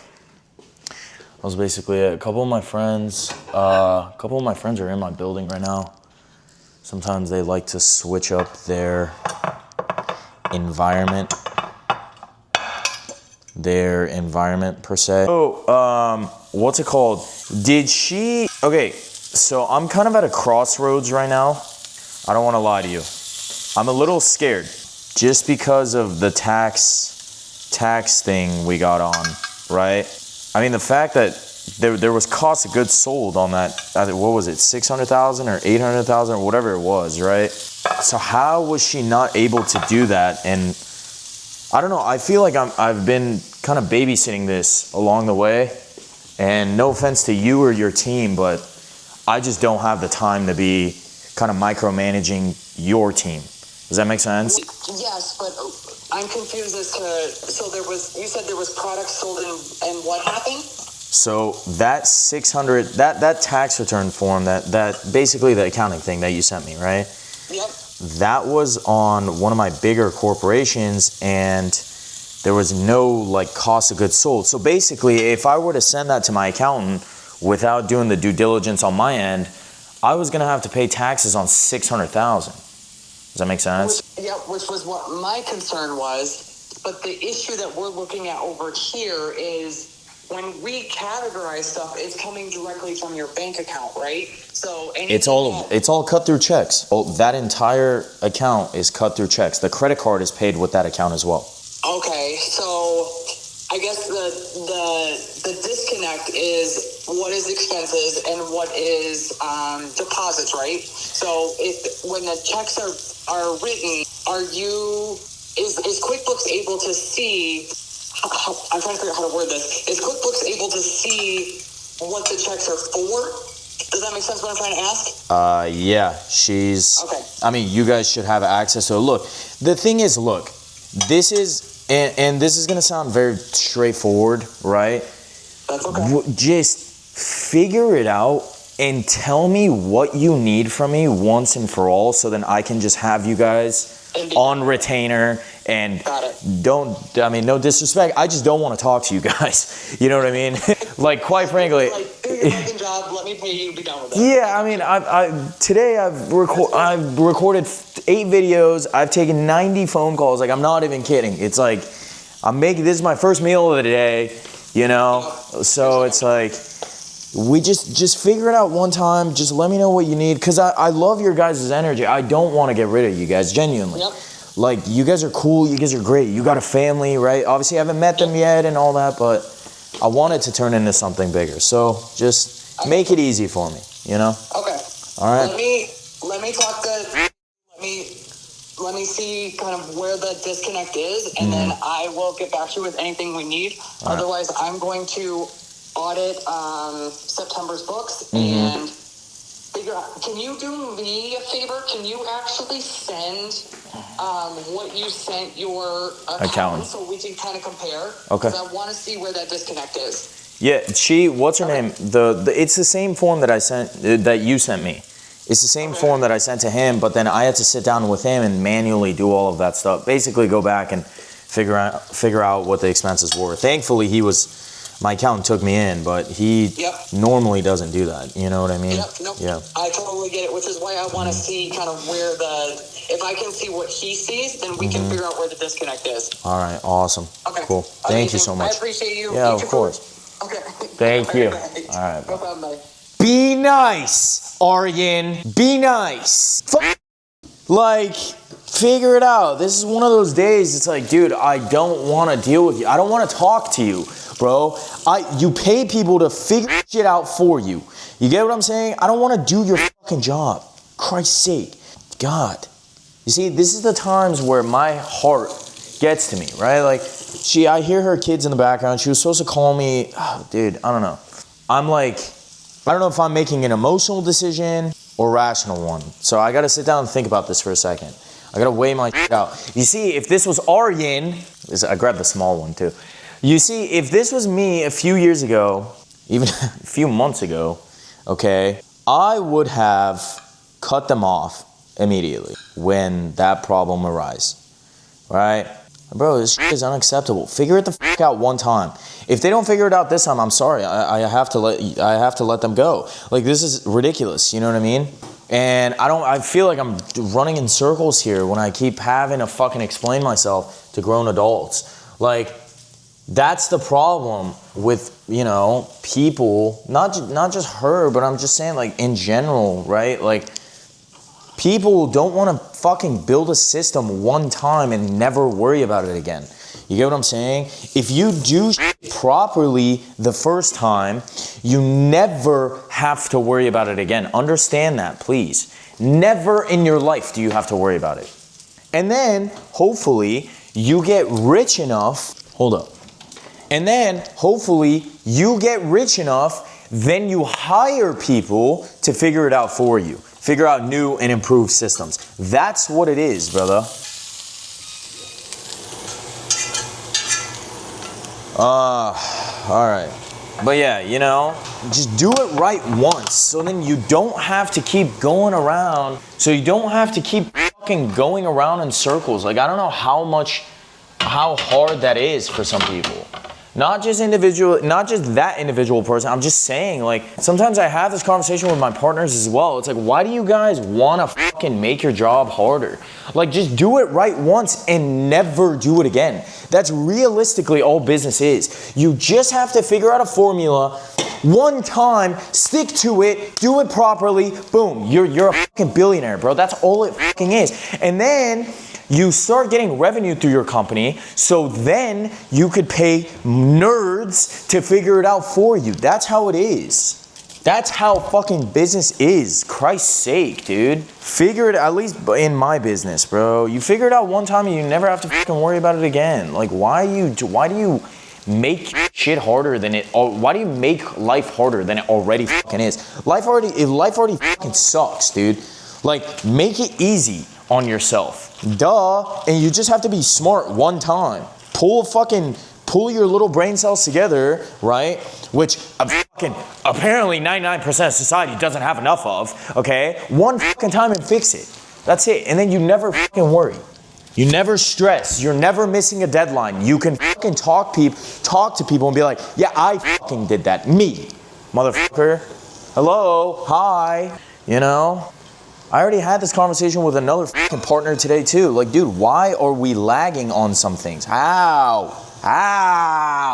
was basically a couple of my friends are in my building right now. Sometimes they like to switch up their environment per se. Oh, what's it called? Okay, so I'm kind of at a crossroads right now. I don't want to lie to you. I'm a little scared just because of the tax thing we got on, right? I mean, the fact that there was cost of goods sold on that, what was it, 600,000 or 800,000 or whatever it was, right? So how was she not able to do that? And I don't know, I feel like I've been kind of babysitting this along the way, and no offense to you or your team, but I just don't have the time to be kind of micromanaging your team. Does that make sense?
Yes, but I'm confused as to, so you said there was products sold and what happened?
So that 600, that tax return form, that basically the accounting thing that you sent me, right?
Yep.
That was on one of my bigger corporations, and there was no like cost of goods sold. So basically, if I were to send that to my accountant without doing the due diligence on my end, I was gonna have to pay taxes on 600,000. Does that make sense?
Which was what my concern was. But the issue that we're looking at over here is when we categorize stuff, it's coming directly from your bank account, right? So
it's all cut through checks. Oh, that entire account is cut through checks. The credit card is paid with that account as well.
Okay, so I guess the disconnect is what is expenses and what is deposits, right? So when the checks are written, is QuickBooks able to see? I'm trying to figure out how to word this. Is QuickBooks able to see what the checks are for? Does that make sense what I'm trying to ask?
Yeah, she's...
Okay.
I mean, you guys should have access to it. Look, the thing is, this is and this is gonna sound very straightforward, right?
That's okay.
Just figure it out and tell me what you need from me once and for all, so then I can just have you guys on retainer. And no disrespect, I just don't want to talk to you guys. You know what I mean? Like, quite frankly.
Like, do your fucking job, let me pay you, be done with it.
Yeah, I mean, today I've recorded 8 videos. I've taken 90 phone calls. Like, I'm not even kidding. It's like, this is my first meal of the day, you know? So it's like, we just figure it out one time. Just let me know what you need, because I love your guys' energy. I don't want to get rid of you guys, genuinely.
Yep.
Like, you guys are cool. You guys are great. You got a family, right? Obviously, I haven't met them yet and all that, but I want it to turn into something bigger. So just make it easy for me, you know?
Okay.
All right.
Let me talk to. Let me see kind of where the disconnect is, and then I will get back to you with anything we need.
All
Otherwise,
right.
I'm going to audit September's books and figure out. Can you do me a favor? Can you actually send what you sent your accountant so we can kind of compare?
Okay.
Because I want to see where that disconnect is.
Yeah, what's her name? It's the same form that I sent, that you sent me. It's the same form that I sent to him, but then I had to sit down with him and manually do all of that stuff. Basically, go back and figure out what the expenses were. Thankfully, my accountant took me in, but he normally doesn't do that. You know what I mean?
Yep. Nope.
Yeah.
I totally get it, which is why I want to see kind of where if I can see what he sees, then we can figure out where the disconnect is.
All right. Awesome.
Okay.
Cool. Thank you so much.
I appreciate you.
Yeah, of course.
Okay.
Thank you. All right.
No problem, bye.
Be nice, Aryan. Be nice. Like, figure it out. This is one of those days. It's like, dude, I don't want to deal with you. I don't want to talk to you, bro. You pay people to figure shit out for you. You get what I'm saying? I don't want to do your fucking job. Christ's sake. God. You see, this is the times where my heart gets to me, right? Like, I hear her kids in the background. She was supposed to call me. Oh, dude, I don't know. I'm like, I don't know if I'm making an emotional decision or rational one. So I got to sit down and think about this for a second. I got to weigh my shit out. You see, if this was Aryan, I grabbed the small one too. You see, if this was me a few years ago, even a few months ago, okay, I would have cut them off immediately when that problem arises, right? Bro, this shit is unacceptable. Figure it the fuck out one time. If they don't figure it out this time, I'm sorry. I have to let them go. Like, this is ridiculous. You know what I mean? And I feel like I'm running in circles here when I keep having to fucking explain myself to grown adults. Like, that's the problem with, people, not just her, but I'm just saying, like, in general, right? Like, people don't want to fucking build a system one time and never worry about it again. You get what I'm saying? If you do shit properly the first time, you never have to worry about it again. Understand that, please. Never in your life do you have to worry about it. And then, hopefully, you get rich enough. Hold up. And then, hopefully, you get rich enough, then you hire people to figure it out for you. Figure out new and improved systems. That's what it is, brother. All right. But yeah, just do it right once. So then you don't have to keep going around. So you don't have to keep fucking going around in circles. Like, I don't know how hard that is for some people. Not just that individual person. I'm just saying, like, sometimes I have this conversation with my partners as well. It's like, why do you guys want to fucking make your job harder? Like, just do it right once and never do it again. That's realistically all business is. You just have to figure out a formula one time, stick to it, do it properly, boom, you're a fucking billionaire, bro. That's all it fucking is. And then you start getting revenue through your company, so then you could pay nerds to figure it out for you. That's how it is. That's how fucking business is. Christ's sake, dude. Figure it, at least in my business, bro. You figure it out one time and you never have to fucking worry about it again. Like, why do you make shit harder than it, why do you make life harder than it already fucking is? Life already fucking sucks, dude. Like, make it easy on yourself. Duh. And you just have to be smart one time. pull your little brain cells together, right? Which apparently 99% of society doesn't have enough of, okay? One fucking time and fix it. That's it. And then you never fucking worry. You never stress. You're never missing a deadline. You can fucking talk to people and be like, yeah, I fucking did that. Me, motherfucker. Hello, hi, you know? I already had this conversation with another fucking partner today too. Like, dude, why are we lagging on some things? How?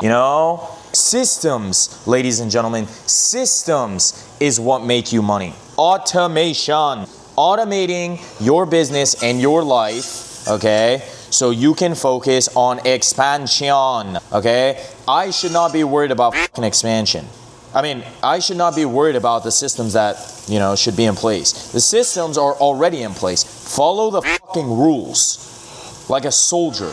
You know? Systems, ladies and gentlemen, systems is what make you money. Automation. Automating your business and your life, okay? So you can focus on expansion, okay? I should not be worried about fucking expansion. I mean, I should not be worried about the systems that, you know, should be in place. The systems are already in place. Follow the fucking rules like a soldier,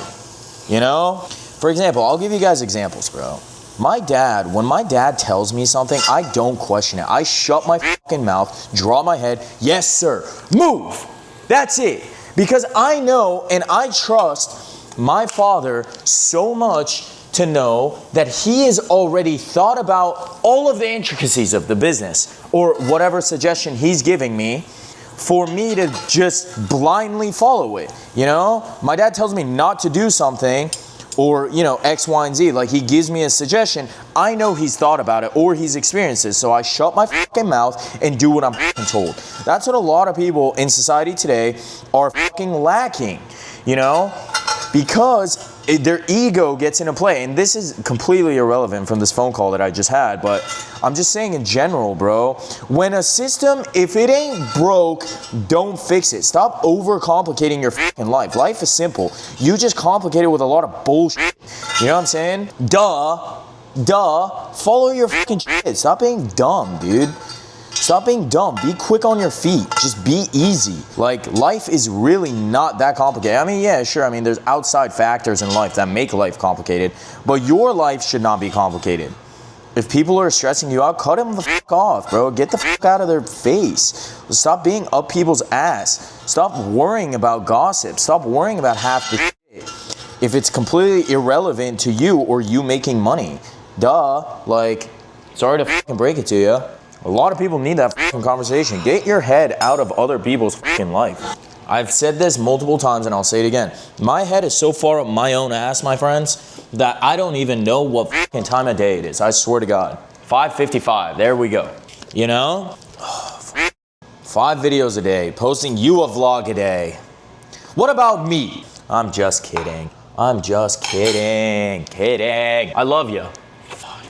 you know? For example, I'll give you guys examples, bro. When my dad tells me something, I don't question it. I shut my fucking mouth, drop my head, yes sir, move. That's it. Because I know and I trust my father so much to know that he has already thought about all of the intricacies of the business or whatever suggestion he's giving me for me to just blindly follow it. You know, my dad tells me not to do something or, you know, X, Y, and Z. Like, he gives me a suggestion. I know he's thought about it or he's experienced it. So I shut my fucking mouth and do what I'm fucking told. That's what a lot of people in society today are fucking lacking, you know, because their ego gets into play. And this is completely irrelevant from this phone call that I just had, but I'm just saying in general, bro, when a system, if it ain't broke, don't fix it. Stop overcomplicating your fucking life. Life is simple. You just complicate it with a lot of bullshit. You know what I'm saying? Duh. Follow your fucking shit. Stop being dumb, dude. Stop being dumb. Be quick on your feet. Just be easy. Like, life is really not that complicated. I mean, yeah, sure. I mean, there's outside factors in life that make life complicated, but your life should not be complicated. If people are stressing you out, cut them the fuck off, bro. Get the fuck out of their face. Stop being up people's ass. Stop worrying about gossip. Stop worrying about half the shit. If it's completely irrelevant to you or you making money, like, sorry to fucking break it to you. A lot of people need that fucking conversation. Get your head out of other people's fucking life. I've said this multiple times and I'll say it again. My head is so far up my own ass, my friends, that I don't even know what fucking time of day it is. I swear to God. 5:55, there we go. You know? 5 videos a day, posting you a vlog a day. What about me? I'm just kidding. Kidding. I love you.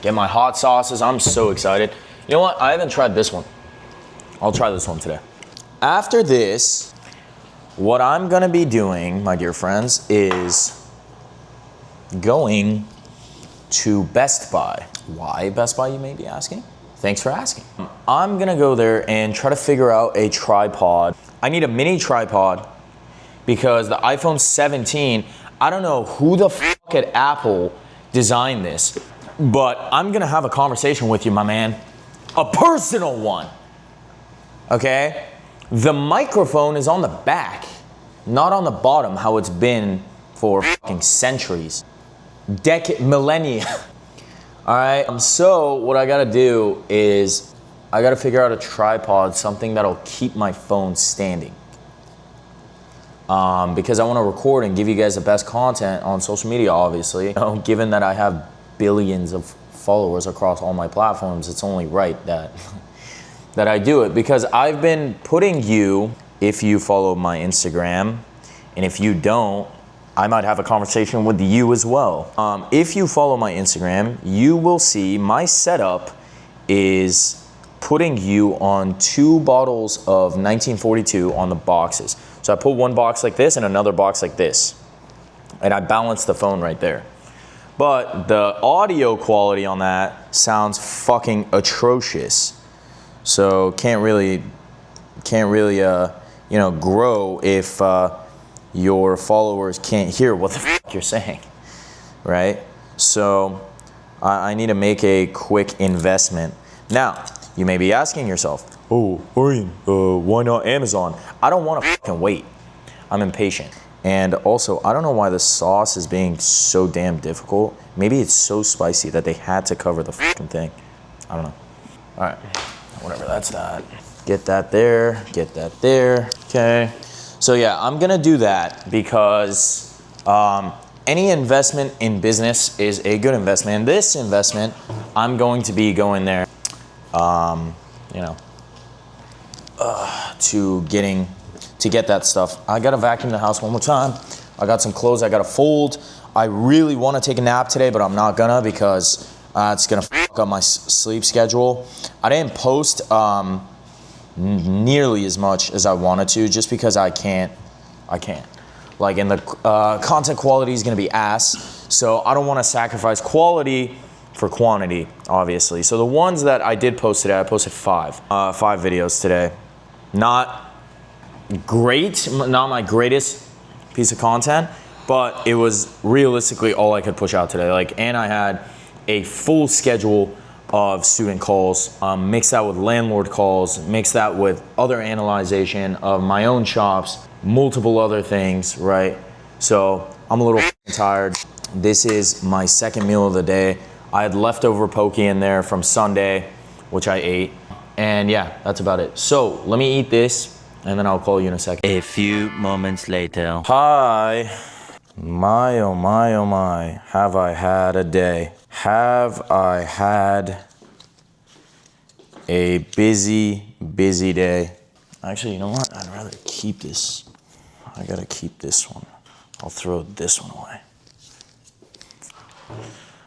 Get my hot sauces, I'm so excited. You know what? I haven't tried this one. I'll try this one today. After this, what I'm gonna be doing, my dear friends, is going to Best Buy. Why Best Buy, you may be asking? Thanks for asking. I'm gonna go there and try to figure out a tripod. I need a mini tripod because the iPhone 17, I don't know who the fuck at Apple designed this, but I'm gonna have a conversation with you, my man. A personal one, okay? The microphone is on the back, not on the bottom, how it's been for fucking centuries, millennia. All right, so what I gotta do is I gotta figure out a tripod, something that'll keep my phone standing. Because I wanna record and give you guys the best content on social media, obviously. You know, given that I have billions of followers across all my platforms, it's only right that I do it, because I've been putting you, if you follow my Instagram, and if you don't, I might have a conversation with you as well. If you follow my Instagram, you will see my setup is putting you on 2 bottles of 1942 on the boxes. So I put one box like this and another box like this, and I balance the phone right there. But the audio quality on that sounds fucking atrocious. So can't really, you know, grow if your followers can't hear what the fuck you're saying, right? So I need to make a quick investment. Now, you may be asking yourself, oh, Orion, why not Amazon? I don't want to fucking wait. I'm impatient. And also, I don't know why the sauce is being so damn difficult. Maybe it's so spicy that they had to cover the fucking thing. I don't know. All right, whatever, that's that. Get that there, get that there, okay. So yeah, I'm gonna do that because any investment in business is a good investment. And this investment, I'm going to be going there, you know, to get that stuff. I gotta vacuum the house one more time. I got some clothes I gotta fold. I really wanna take a nap today, but I'm not gonna because it's gonna fuck up my sleep schedule. I didn't post nearly as much as I wanted to just because I can't. Like, and the content quality is gonna be ass, so I don't wanna sacrifice quality for quantity, obviously. So the ones that I did post today, I posted five videos today. Not great, not my greatest piece of content, but it was realistically all I could push out today. Like, and I had a full schedule of student calls, mix that with landlord calls, mix that with other analyzation of my own shops, multiple other things, right? So I'm a little tired. This is my second meal of the day. I had leftover poke in there from Sunday, which I ate. And yeah, that's about it. So let me eat this and then I'll call you in a second.
A few moments later.
Hi. My, oh my, oh my. Have I had a day? Have I had a busy, busy day? Actually, you know what? I'd rather keep this. I gotta keep this one. I'll throw this one away.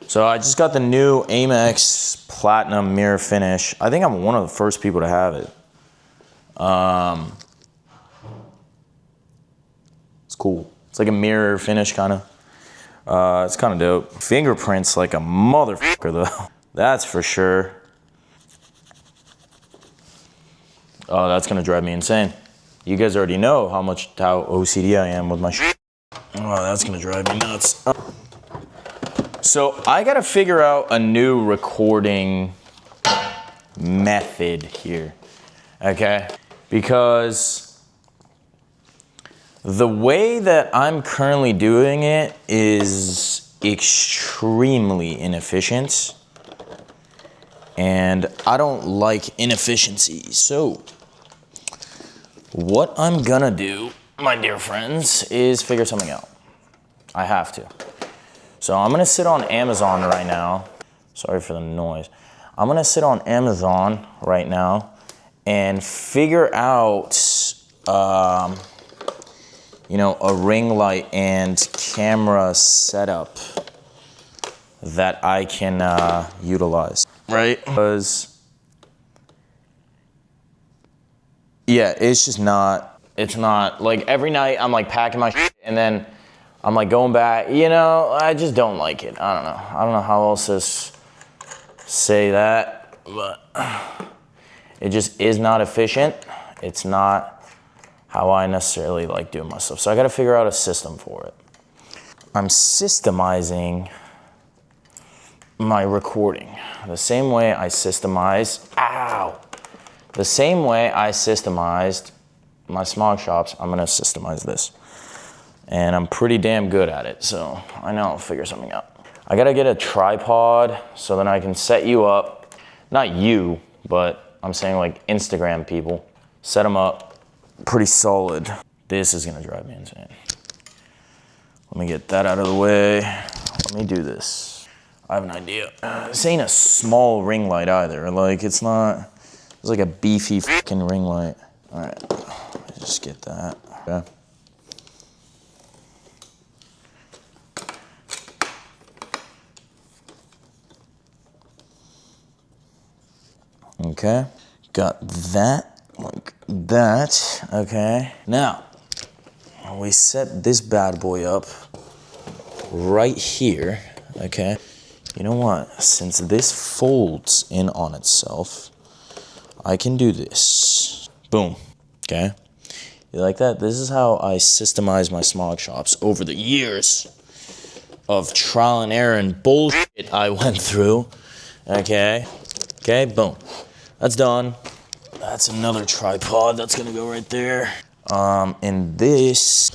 So I just got the new Amex Platinum Mirror Finish. I think I'm one of the first people to have it. It's cool. It's like a mirror finish, kind of. It's kind of dope. Fingerprints like a motherfucker, though. That's for sure. Oh, that's gonna drive me insane. You guys already know how OCD I am with my shit. Oh, that's gonna drive me nuts. So I gotta figure out a new recording method here, okay? Because the way that I'm currently doing it is extremely inefficient, and I don't like inefficiency. So what I'm gonna do, my dear friends, is figure something out. I have to. So I'm gonna sit on Amazon right now. Sorry for the noise. I'm gonna sit on Amazon right now and figure out, you know, a ring light and camera setup that I can utilize, right? Because, yeah, it's just not, it's not, like every night I'm like packing my shit and then I'm like going back, you know, I just don't like it. I don't know how else to say that, but it just is not efficient. It's not how I necessarily like doing my stuff. So I gotta figure out a system for it. I'm systemizing my recording the same way I systemized, the same way I systemized my smog shops. I'm gonna systemize this. And I'm pretty damn good at it, so I know I'll figure something out. I gotta get a tripod so then I can set you up. Not you, but I'm saying like Instagram people. Set them up pretty solid. This is gonna drive me insane. Let me get that out of the way. Let me do this. I have an idea. This ain't a small ring light either. Like, it's not, it's like a beefy fucking ring light. All right, let me just get that, okay. Okay, got that, like that, okay. Now, we set this bad boy up right here, okay. You know what, since this folds in on itself, I can do this. Boom, okay. You like that? This is how I systemize my smog shops over the years of trial and error and bullshit I went through, okay. Okay, boom. That's done. That's another tripod that's gonna go right there. And this,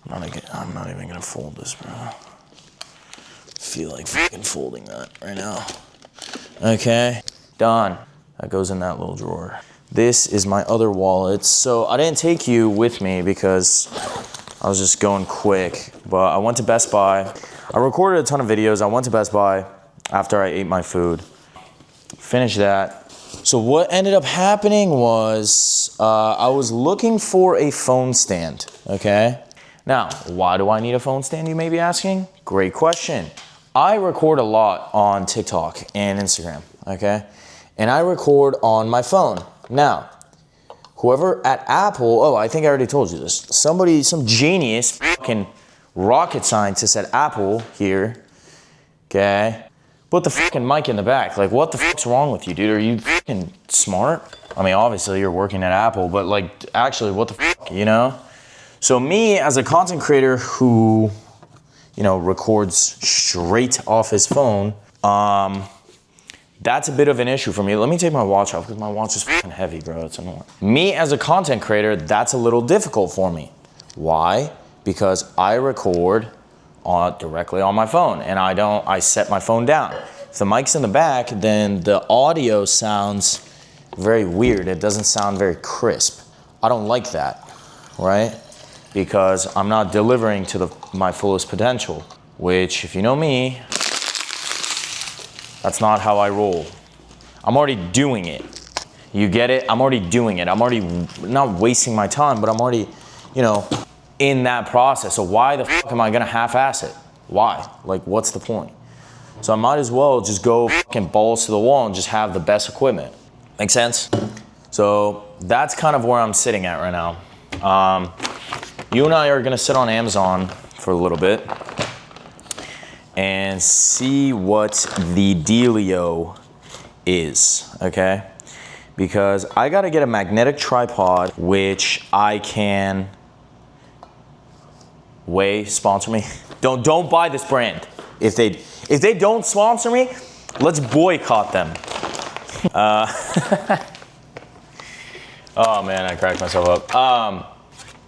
I'm I'm not even gonna fold this, bro. I feel like fucking folding that right now. Okay, done. That goes in that little drawer. This is my other wallet. So I didn't take you with me because I was just going quick, but I went to Best Buy. I recorded a ton of videos. I went to Best Buy after I ate my food. Finished that. So what ended up happening was I was looking for a phone stand, okay? Now, why do I need a phone stand, you may be asking? Great question. I record a lot on TikTok and Instagram, okay? And I record on my phone. Now, whoever at Apple, oh, I think I already told you this. Somebody, some genius fucking rocket scientist at Apple here, okay? Put the fucking mic in the back. Like, what the fuck's wrong with you, dude? Are you fucking smart? I mean, obviously you're working at Apple, but like, actually, what the fuck, you know? So me, as a content creator who, you know, records straight off his phone, that's a bit of an issue for me. Let me take my watch off because my watch is fucking heavy, bro. It's annoying. Me, as a content creator, that's a little difficult for me. Why? Because I record directly on my phone, and I set my phone down. If the mic's in the back, then the audio sounds very weird. It doesn't sound very crisp. I don't like that, right? Because I'm not delivering to my fullest potential, which, if you know me, that's not how I roll. I'm already doing it. You get it? I'm already doing it. I'm already not wasting my time, but I'm already, you know, in that process. So why the fuck am I gonna half-ass it? Why? Like, what's the point? So I might as well just go fucking balls to the wall and just have the best equipment. Make sense? So that's kind of where I'm sitting at right now. You and I are gonna sit on Amazon for a little bit and see what the dealio is, okay? Because I gotta get a magnetic tripod, which I can, sponsor me. Don't buy this brand. If they don't sponsor me, let's boycott them. Oh man, I cracked myself up.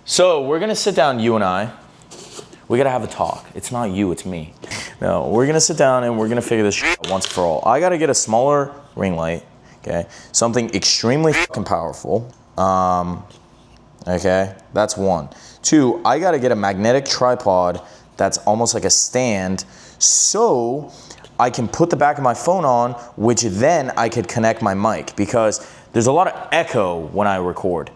So we're gonna sit down, you and I. We gotta have a talk. It's not you, it's me. No, we're gonna sit down and we're gonna figure this shit out once for all. I gotta get a smaller ring light, okay? Something extremely fucking powerful. Okay, that's one. Two, I gotta get a magnetic tripod that's almost like a stand, so I can put the back of my phone on, which then I could connect my mic, because there's a lot of echo when I record.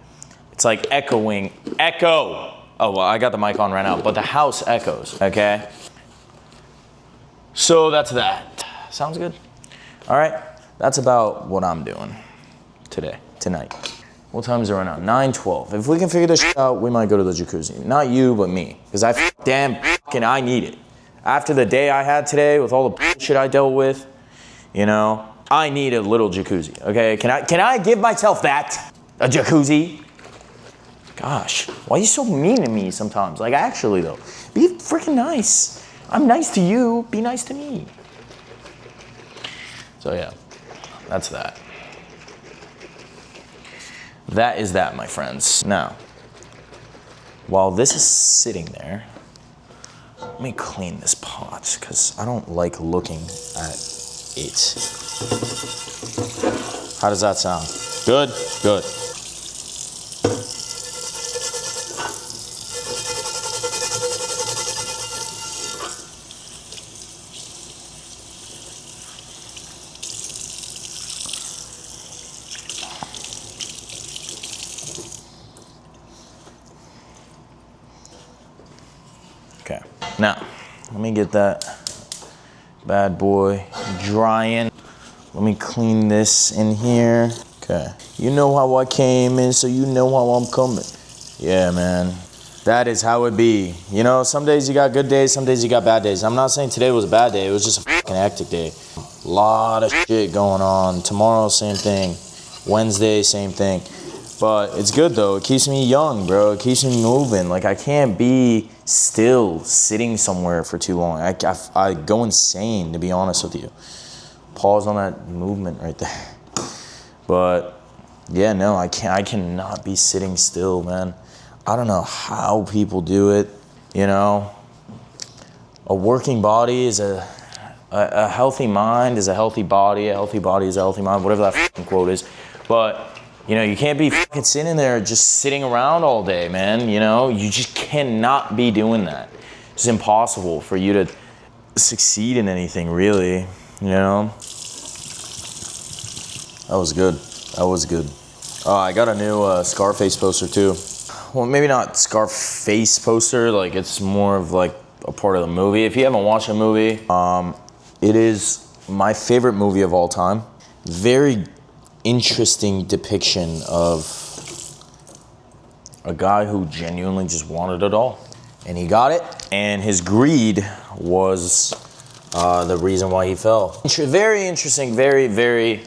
It's like echoing, echo. Oh, well, I got the mic on right now, but the house echoes, okay? So that's that. Sounds good? All right, that's about what I'm doing tonight. What time is it right now? 9:12. If we can figure this shit out, we might go to the jacuzzi. Not you, but me, because I need it. After the day I had today with all the shit I dealt with, you know, I need a little jacuzzi, okay? Can I give myself that? A jacuzzi? Gosh, why are you so mean to me sometimes? Like, actually though, be freaking nice. I'm nice to you, be nice to me. So yeah, that's that. That is that, my friends. Now, while this is sitting there, let me clean this pot, because I don't like looking at it. How does that sound? Good? Good. Okay, now, let me get that bad boy drying. Let me clean this in here. Okay, you know how I came in, so you know how I'm coming. Yeah, man, that is how it be. You know, some days you got good days, some days you got bad days. I'm not saying today was a bad day, it was just a fucking hectic day. A lot of shit going on. Tomorrow, same thing. Wednesday, same thing. But it's good though, it keeps me young, bro. It keeps me moving. Like, I can't be still sitting somewhere for too long. I go insane, to be honest with you. Pause on that movement right there. But yeah, no, I cannot be sitting still, man. I don't know how people do it. You know, a working body is a healthy mind is a healthy body is a healthy mind, whatever that fucking quote is. But, you know, you can't be fucking sitting there just sitting around all day, man. You know, you just cannot be doing that. It's impossible for you to succeed in anything, really, you know. That was good. That was good. I got a new Scarface poster too. Well, maybe not Scarface poster, like it's more of like a part of the movie. If you haven't watched the movie, it is my favorite movie of all time. Very interesting depiction of a guy who genuinely just wanted it all. And he got it, and his greed was the reason why he fell. Very interesting, very,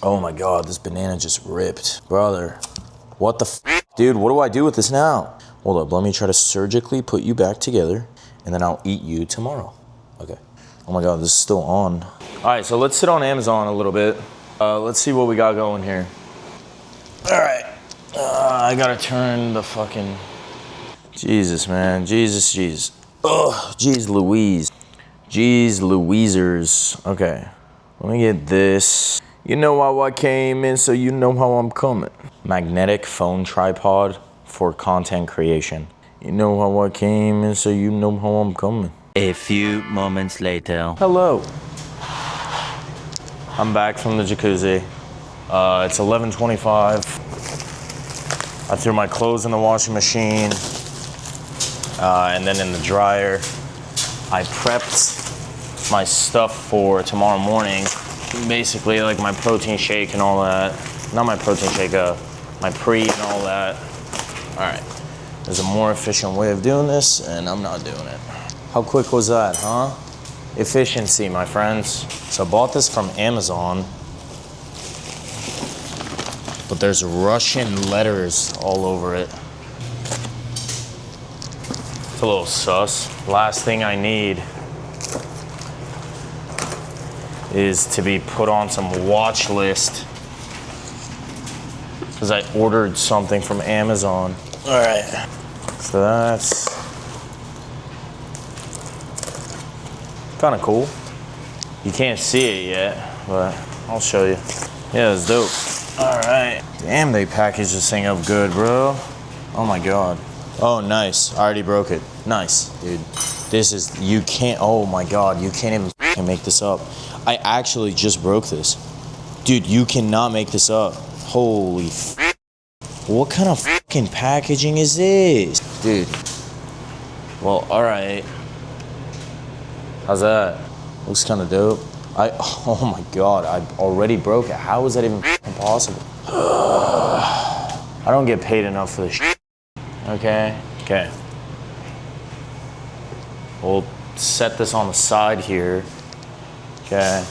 oh my God, this banana just ripped. Brother, what the f***? Dude, what do I do with this now? Hold up, let me try to surgically put you back together, and then I'll eat you tomorrow. Okay. Oh my God, this is still on. All right, so let's sit on Amazon a little bit. Let's see what we got going here. All right, I gotta turn the fucking... Jesus, man, Jesus. Ugh, jeez Louise. Jeez Louisers. Okay, let me get this. You know how I came in, so you know how I'm coming. Magnetic phone tripod for content creation. You know how I came in, so you know how I'm coming.
A few moments later.
Hello. I'm back from the jacuzzi. It's 11:25. I threw my clothes in the washing machine and then in the dryer. I prepped my stuff for tomorrow morning. Basically like my protein shake and all that. Not my protein shake, my pre and all that. All right, there's a more efficient way of doing this and I'm not doing it. How quick was that, huh? Efficiency, my friends. So I bought this from Amazon, but there's Russian letters all over it. It's a little sus. Last thing I need is to be put on some watch list because I ordered something from Amazon. All right, so that's kind of cool. You can't see it yet, but I'll show you. Yeah, it's dope. All right. Damn, they packaged this thing up good, bro. Oh my God. Oh, nice. I already broke it. Nice, dude. This is, you can't, oh my God, you can't even f***ing make this up. I actually just broke this. Dude, you cannot make this up. Holy f***. What kind of fucking packaging is this? Dude. Well, all right. How's that? Looks kind of dope. Oh my God, I already broke it. How is that even possible? I don't get paid enough for this shit. Okay? We'll set this on the side here. Okay.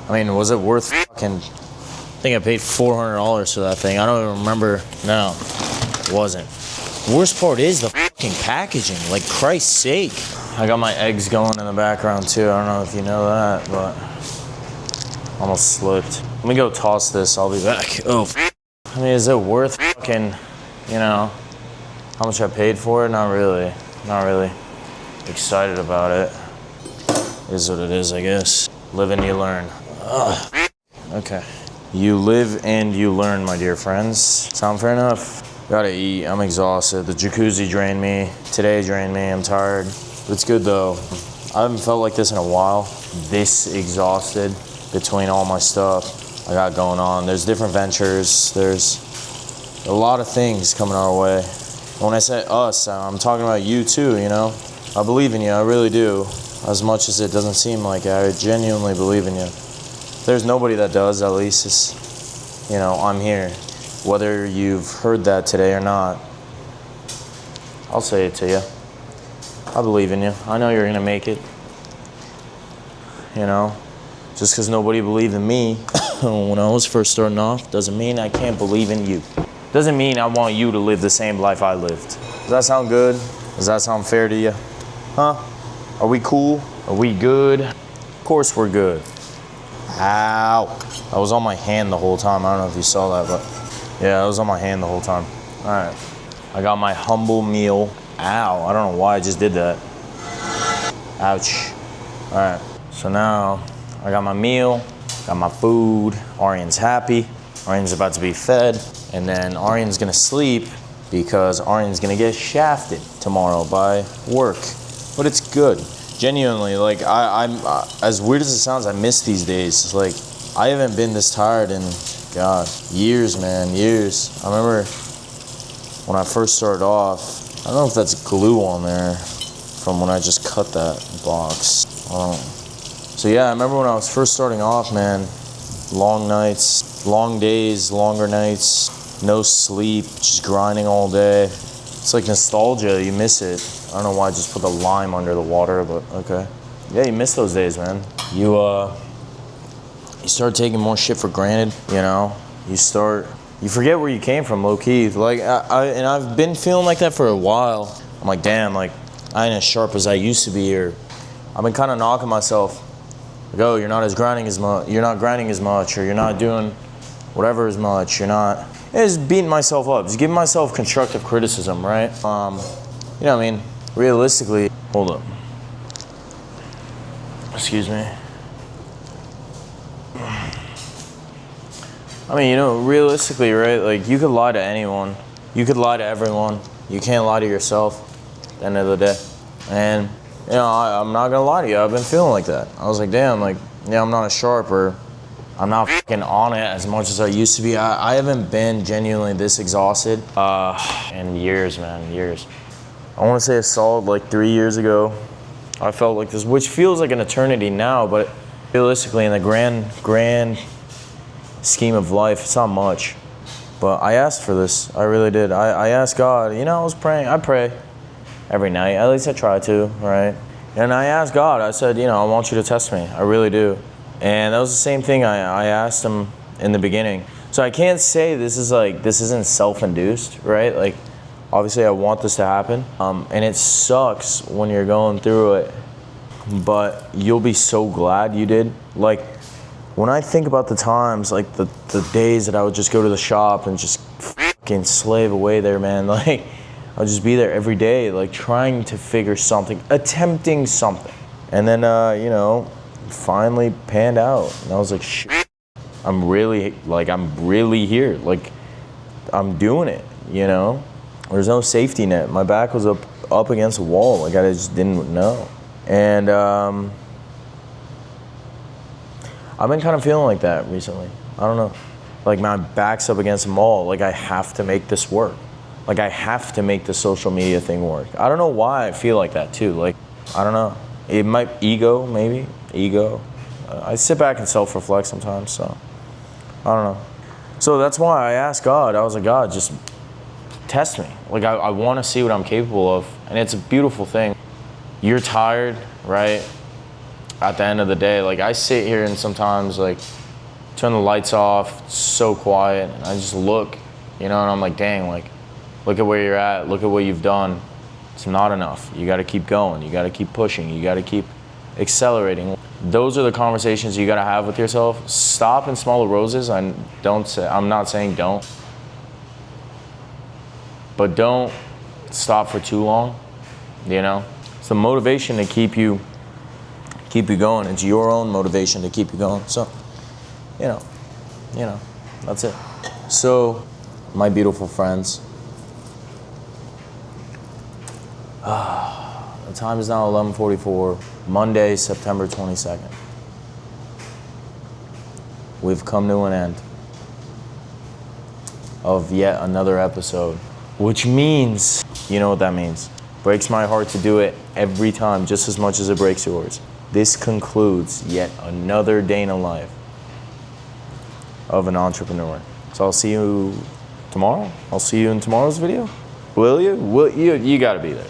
I mean, was it worth fucking... I think I paid $400 for that thing. I don't even remember. No, it wasn't. The worst part is the fucking packaging. Like, Christ's sake. I got my eggs going in the background too. I don't know if you know that, but almost slipped. Let me go toss this. I'll be back. Oh, I mean, is it worth fucking, you know, how much I paid for it? Not really. Not really excited about it. Is what it is, I guess. Live and you learn. Ugh. Okay. You live and you learn, my dear friends. Sound fair enough? Gotta eat. I'm exhausted. The jacuzzi drained me. Today drained me. I'm tired. It's good though. I haven't felt like this in a while. This exhausted between all my stuff I got going on. There's different ventures. There's a lot of things coming our way. When I say us, I'm talking about you too, you know? I believe in you, I really do. As much as it doesn't seem like it, I genuinely believe in you. There's nobody that does, at least it's, you know, I'm here. Whether you've heard that today or not, I'll say it to you. I believe in you. I know you're gonna make it. You know, just because nobody believed in me when I was first starting off doesn't mean I can't believe in you. Doesn't mean I want you to live the same life I lived. Does that sound good? Does that sound fair to you? Huh? Are we cool? Are we good? Of course we're good. Ow. I was on my hand the whole time. I don't know if you saw that, but yeah, I was on my hand the whole time. All right. I got my humble meal. Ow, I don't know why I just did that. Ouch. All right, so now I got my meal, got my food. Aryan's happy. Aryan's about to be fed, and then Aryan's gonna sleep because Aryan's gonna get shafted tomorrow by work. But it's good. Genuinely, like I'm as weird as it sounds, I miss these days. It's like I haven't been this tired in, God, years, man, years. I remember when I first started off, I don't know if that's glue on there from when I just cut that box. So yeah, I remember when I was first starting off, man, long nights, long days, longer nights, no sleep, just grinding all day. It's like nostalgia, you miss it. I don't know why I just put the lime under the water, but okay. Yeah, you miss those days, man. You start taking more shit for granted, you know? You forget where you came from, low key. Like, and I've been feeling like that for a while. I'm like, damn, like, I ain't as sharp as I used to be, or I've been kind of knocking myself. Like, oh, you're not grinding as much, or you're not doing whatever as much, you're not. Just beating myself up, just giving myself constructive criticism, right? You know what I mean? Realistically, hold up. Excuse me. I mean, you know, realistically, right? Like, you could lie to anyone. You could lie to everyone. You can't lie to yourself at the end of the day. And, you know, I'm not gonna lie to you. I've been feeling like that. I was like, damn, like, yeah, I'm not as sharp, or I'm not fucking on it as much as I used to be. I haven't been genuinely this exhausted in years, man, years. I want to say a solid like 3 years ago, I felt like this, which feels like an eternity now, but realistically, in the grand scheme of life, it's not much. But I asked for this, I really did. I asked God, you know, I was praying, I pray every night, at least I try to, right? And I asked God, I said, you know, I want you to test me, I really do. And that was the same thing I asked him in the beginning. So I can't say this isn't self-induced, right? Like, obviously I want this to happen. And it sucks when you're going through it, but you'll be so glad you did. Like, when I think about the times, like the days that I would just go to the shop and just fucking slave away there, man. Like, I'll just be there every day, like trying to figure something, attempting something. And then, you know, finally panned out. And I was like, shit, I'm really here. Like, I'm doing it, you know? There's no safety net. My back was up against a wall. Like, I just didn't know. And I've been kind of feeling like that recently. I don't know. Like, my back's up against a wall. Like, I have to make this work. Like, I have to make the social media thing work. I don't know why I feel like that too. Like, I don't know. It might, ego, maybe. Ego. I sit back and self-reflect sometimes, so I don't know. So that's why I asked God. I was like, God, just test me. Like, I want to see what I'm capable of. And it's a beautiful thing. You're tired, right? At the end of the day, like, I sit here and sometimes, like, turn the lights off, it's so quiet, and I just look, you know, and I'm like, dang, like, look at where you're at, look at what you've done. It's not enough. You got to keep going. You got to keep pushing. You got to keep accelerating. Those are the conversations you got to have with yourself. Stop and smell the roses. I'm not saying don't, but don't stop for too long. You know, it's the motivation to keep you going. It's your own motivation to keep you going. So, you know, that's it. So, my beautiful friends. The time is now 11:44, Monday, September 22nd. We've come to an end of yet another episode, which means, you know what that means. Breaks my heart to do it every time, just as much as it breaks yours. This concludes yet another day in the life of an entrepreneur. So I'll see you tomorrow. I'll see you in tomorrow's video. Will you? You gotta be there.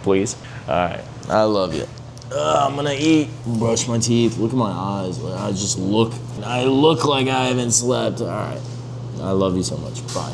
Please. All right. I love you. I'm gonna eat, brush my teeth. Look at my eyes. I look like I haven't slept. All right. I love you so much. Bye.